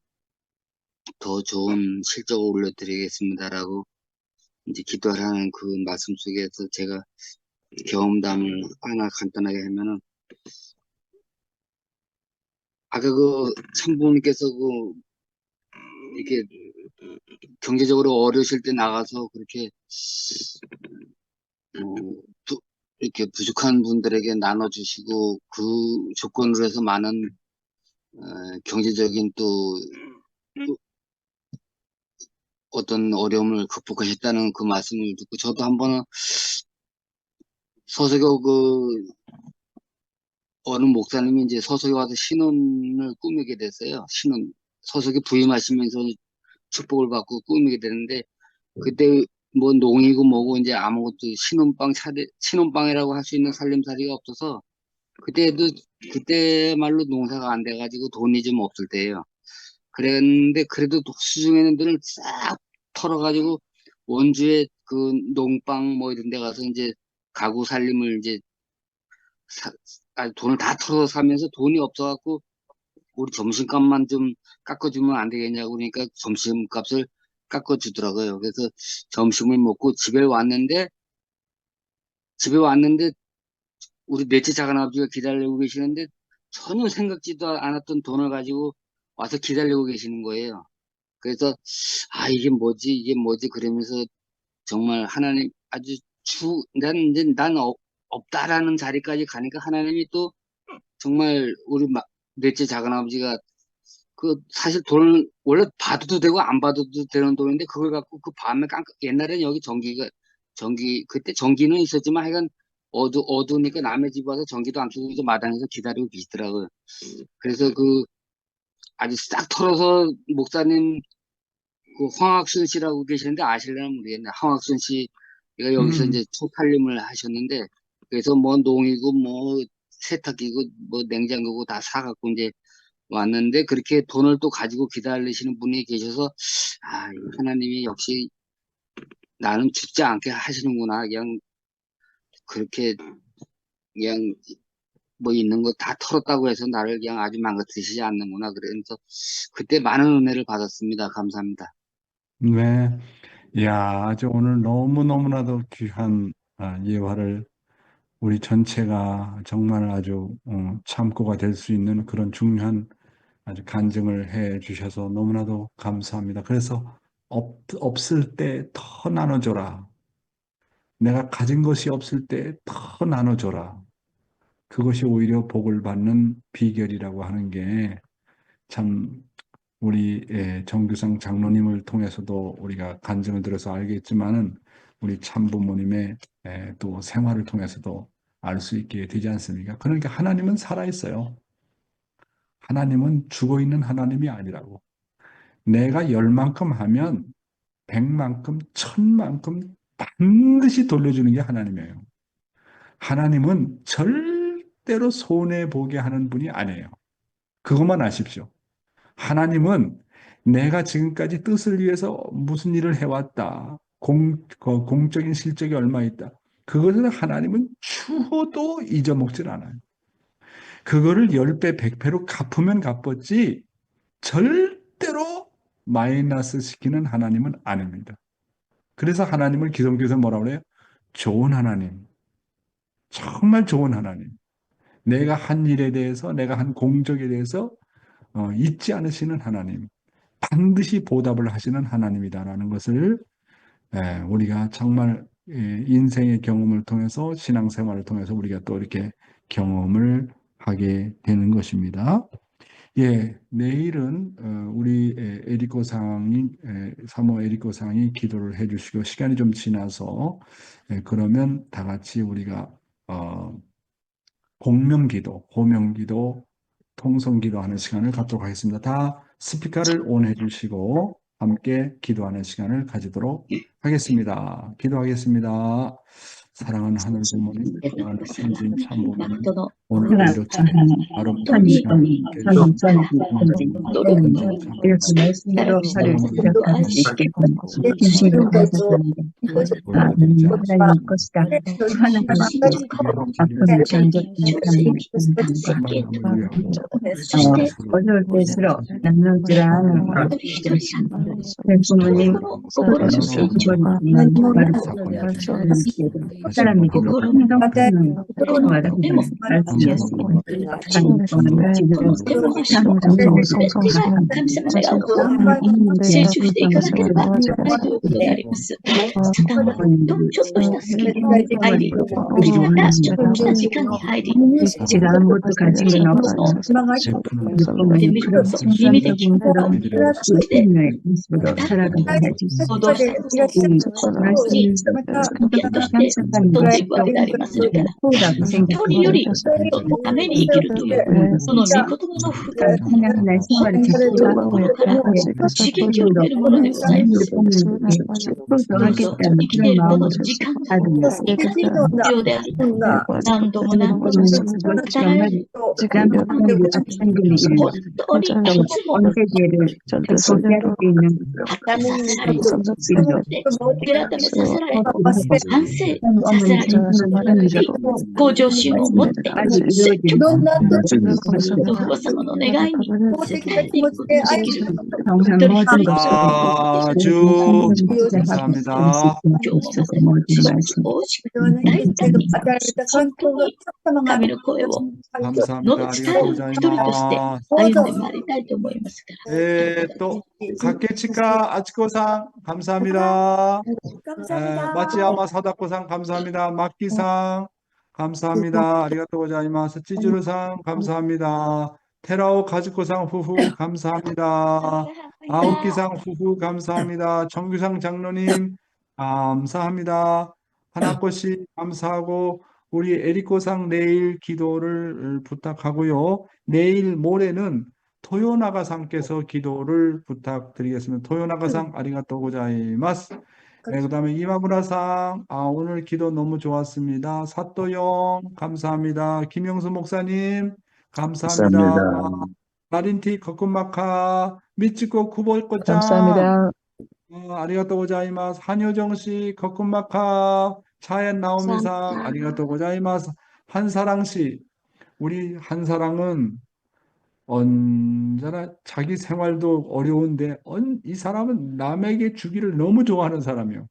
더 좋은 실적을 올려드리겠습니다라고 이제 기도하라는 그 말씀 속에서 제가 경험담을 하나 간단하게 하면은 아까 그 참부모님께서 그 이렇게 경제적으로 어려우실 때 나가서 그렇게 어, 이렇게 부족한 분들에게 나눠주시고 그 조건으로 해서 많은 경제적인 또 어떤 어려움을 극복하셨다는 그 말씀을 듣고 저도 한번 서석에 어느 목사님이 이제 서석에 와서 신혼을 꾸미게 됐어요. 서석에 부임하시면서 축복을 받고 꾸미게 되는데 그때 뭐 농이고 뭐고 이제 아무것도 신혼방이라고 할 수 있는 살림살이가 없어서 그때 말로 농사가 안 돼가지고 돈이 좀 없을 때예요. 그랬는데 그래도 수중에는 돈을 싹 털어가지고 원주에 그 농방 뭐 이런 데 가서 이제 가구 살림을 이제 돈을 다 털어서 사면서 돈이 없어갖고 우리 점심값만 좀 깎아주면 안 되겠냐고 그러니까 점심값을 깎아주더라고요. 그래서 점심을 먹고 집에 왔는데 우리 넷째 작은아버지가 기다리고 계시는데 전혀 생각지도 않았던 돈을 가지고 와서 기다리고 계시는 거예요. 그래서 이게 뭐지 그러면서 정말 하나님 아주 난 없다라는 자리까지 가니까 하나님이 또 정말 우리 넷째 작은아버지가 사실 돈을 원래 받아도 되고 안 받아도 되는 돈인데 그걸 갖고 그 밤에 옛날에는 여기 그때 전기는 있었지만 하여간 어두우니까 남의 집 와서 전기도 안 켜고 이제 마당에서 기다리고 계시더라고요. 그래서 아주 싹 털어서 목사님 황학순 씨라고 계시는데 아실려나 모르겠네. 황학순 씨가 여기서 이제 첫 살림을 하셨는데 그래서 뭐 농이고 뭐 세탁기고 뭐 냉장고고 다 사갖고 이제 왔는데 그렇게 돈을 또 가지고 기다리시는 분이 계셔서 하나님이 역시 나는 죽지 않게 하시는구나. 그냥 그렇게 그냥 뭐 있는 거 다 털었다고 해서 나를 그냥 아주 망가뜨리시지 않는구나. 그래서 그때 많은 은혜를 받았습니다. 감사합니다. 네. 야, 아주 오늘 너무너무나도 귀한 예화를 우리 전체가 정말 아주 참고가 될 수 있는 그런 중요한 아주 간증을 해 주셔서 너무나도 감사합니다. 그래서 없을 때 더 나눠줘라. 내가 가진 것이 없을 때 더 나눠줘라. 그것이 오히려 복을 받는 비결이라고 하는 게 참 우리 정규상 장로님을 통해서도 우리가 간증을 들어서 알겠지만은 우리 참부모님의 또 생활을 통해서도 알 수 있게 되지 않습니까? 그러니까 하나님은 살아있어요. 하나님은 죽어있는 하나님이 아니라고. 내가 10만큼 하면 100만큼, 1000만큼 반드시 돌려주는 게 하나님이에요. 하나님은 절대로 손해보게 하는 분이 아니에요. 그것만 아십시오. 하나님은 내가 지금까지 뜻을 위해서 무슨 일을 해왔다. 공적인 실적이 얼마 있다. 그것을 하나님은 추호도 잊어먹질 않아요. 그거를 10배, 100배로 갚으면 갚았지 절대로 마이너스 시키는 하나님은 아닙니다. 그래서 하나님을 기독교에서 뭐라고 그래요? 좋은 하나님. 정말 좋은 하나님. 내가 한 일에 대해서, 내가 한 공적에 대해서 잊지 않으시는 하나님. 반드시 보답을 하시는 하나님이다라는 것을 우리가 정말 인생의 경험을 통해서 신앙생활을 통해서 우리가 또 이렇게 경험을 하게 되는 것입니다. 내일은 우리 사모 에리코 상이 기도를 해주시고 시간이 좀 지나서 그러면 다 같이 우리가 공명기도, 호명기도, 통성기도하는 시간을 갖도록 하겠습니다. 다 스피커를 온 해주시고 함께 기도하는 시간을 가지도록 하겠습니다. 기도하겠습니다. 사랑하는 하늘 부모님, 사랑하는 신진 참부모님, 오늘 이렇게 아름다운 시간을 이렇게 말씀으로 하루 시작할 수 있게 주시는 감사합니다. 하나님 것이다. 하나님 앞으로 어려울 때일수록 남는 줄 아는 부모님 다시 한번 사람에게도 고백합니다. 행동하는 평화를 말씀이었습니다. 하나님 동안 지금 상상을 제가 아무것도 가진 건 없지만 베푸는 느낌은 그런 성경적인 믿음으로 삶을 모습으로 살아가게 해주시고 이 말씀을 참석하는 것도 후라고 생각합니다. ために生きるという、その御言葉の深い 하나님의 생활을 지키고 心から刺激を受けるものでございます。どうぞ、生きているこの時間がいかに必要であるか、何度も何度も語られる、本当にいつも 언세대를 소개할 수 있는 させられる、悔めさせられ、反省させられ、向上心を持って、積極的にお父様の願いに応えていくことができる。 아주 감사합니다. 今日もすごく大きく大胆に本当に神の声を 감사합니다. 述べ伝える一人として歩んでまいりたいと思いますから。또 각계치카 아치코상 감사합니다. 마치야마 사다코상 감사합니다. 마키상 감사합니다. 아리가또 고자이마스. 찌주르상 감사합니다. 테라오 가즈코상 후후 감사합니다. 아웃기상 후후 감사합니다. 정규상 장로님 감사합니다. 하나코씨 감사하고 우리 에리코상 내일 기도를 부탁하고요. 내일 모레는 토요나가상께서 기도를 부탁드리겠습니다. 토요나가상 아리가또 고자이마스. 네, 그다음에 이마무라상 오늘 기도 너무 좋았습니다. 사또영 감사합니다. 김영수 목사님 감사합니다. 나린티 거꾸마카 미치코 쿠보꽃장 감사합니다. 아리가또 고자이마스. 한효정 씨 거꾸마카 차엔 나오미상 아리가또 고자이마스. 한사랑 씨 우리 한사랑은 언제나 자기 생활도 어려운데 이 사람은 남에게 주기를 너무 좋아하는 사람이에요.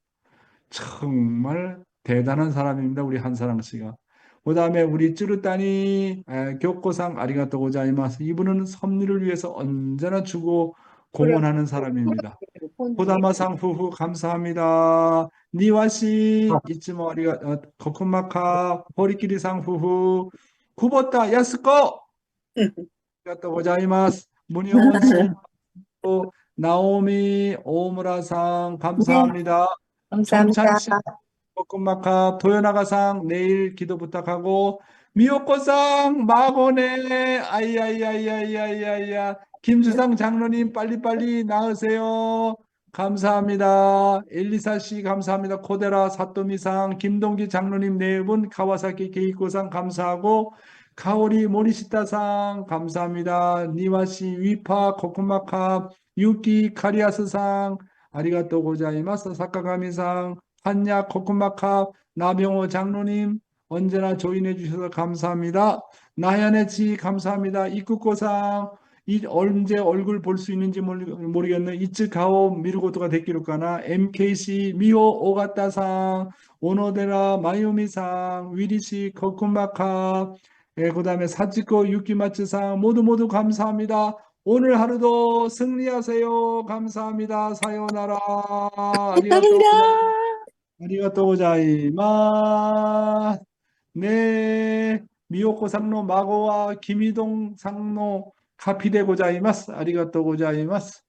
정말 대단한 사람입니다. 우리 한사랑 씨가. 그 다음에 우리 쯔르따니 교코상 아리가또 고자이마스. 이분은 섭리를 위해서 언제나 주고 공헌하는 사람입니다. 호다마상 후후 감사합니다. 니와씨 이츠모 거쿤마카 호리키리상 후후 쿠보타 야스코 아리가또 고자이마스. 문효원 씨 또 나오미 오무라상 감사합니다. 정찬 씨 거쿤마카 토요나가상 내일 기도 부탁하고 미호코상 마고네 아이야이야이야이야이야 김주상 장로님 빨리빨리 나으세요. 감사합니다. 엘리사 씨 감사합니다. 코데라 사토미상 김동기 장로님 네 분 카와사키 게이코상 감사하고 카오리 모리시타상 감사합니다. 니와시 위파 코쿠마카 유키 카리아스상 아리가또 고자이마스. 사카가미상 한야 코쿠마카 나병호 장로님 언제나 조인해 주셔서 감사합니다. 나야네치 감사합니다. 이쿠코상 언제 얼굴 볼 수 있는지 모르겠는 이츠가오 미루고토가 데키루카나. MKC 미호 오가타상 오노데라 마유미상 위리시 코쿠마카 그 다음에 사치코 유키마츠상 모두 감사합니다. 오늘 하루도 승리하세요. 감사합니다. 사요나라. 아리가또 고자이마스. 네, 미호코 상노 마고와 김희동 상노 카피데 고자이마스. 아리가또 고자이마스.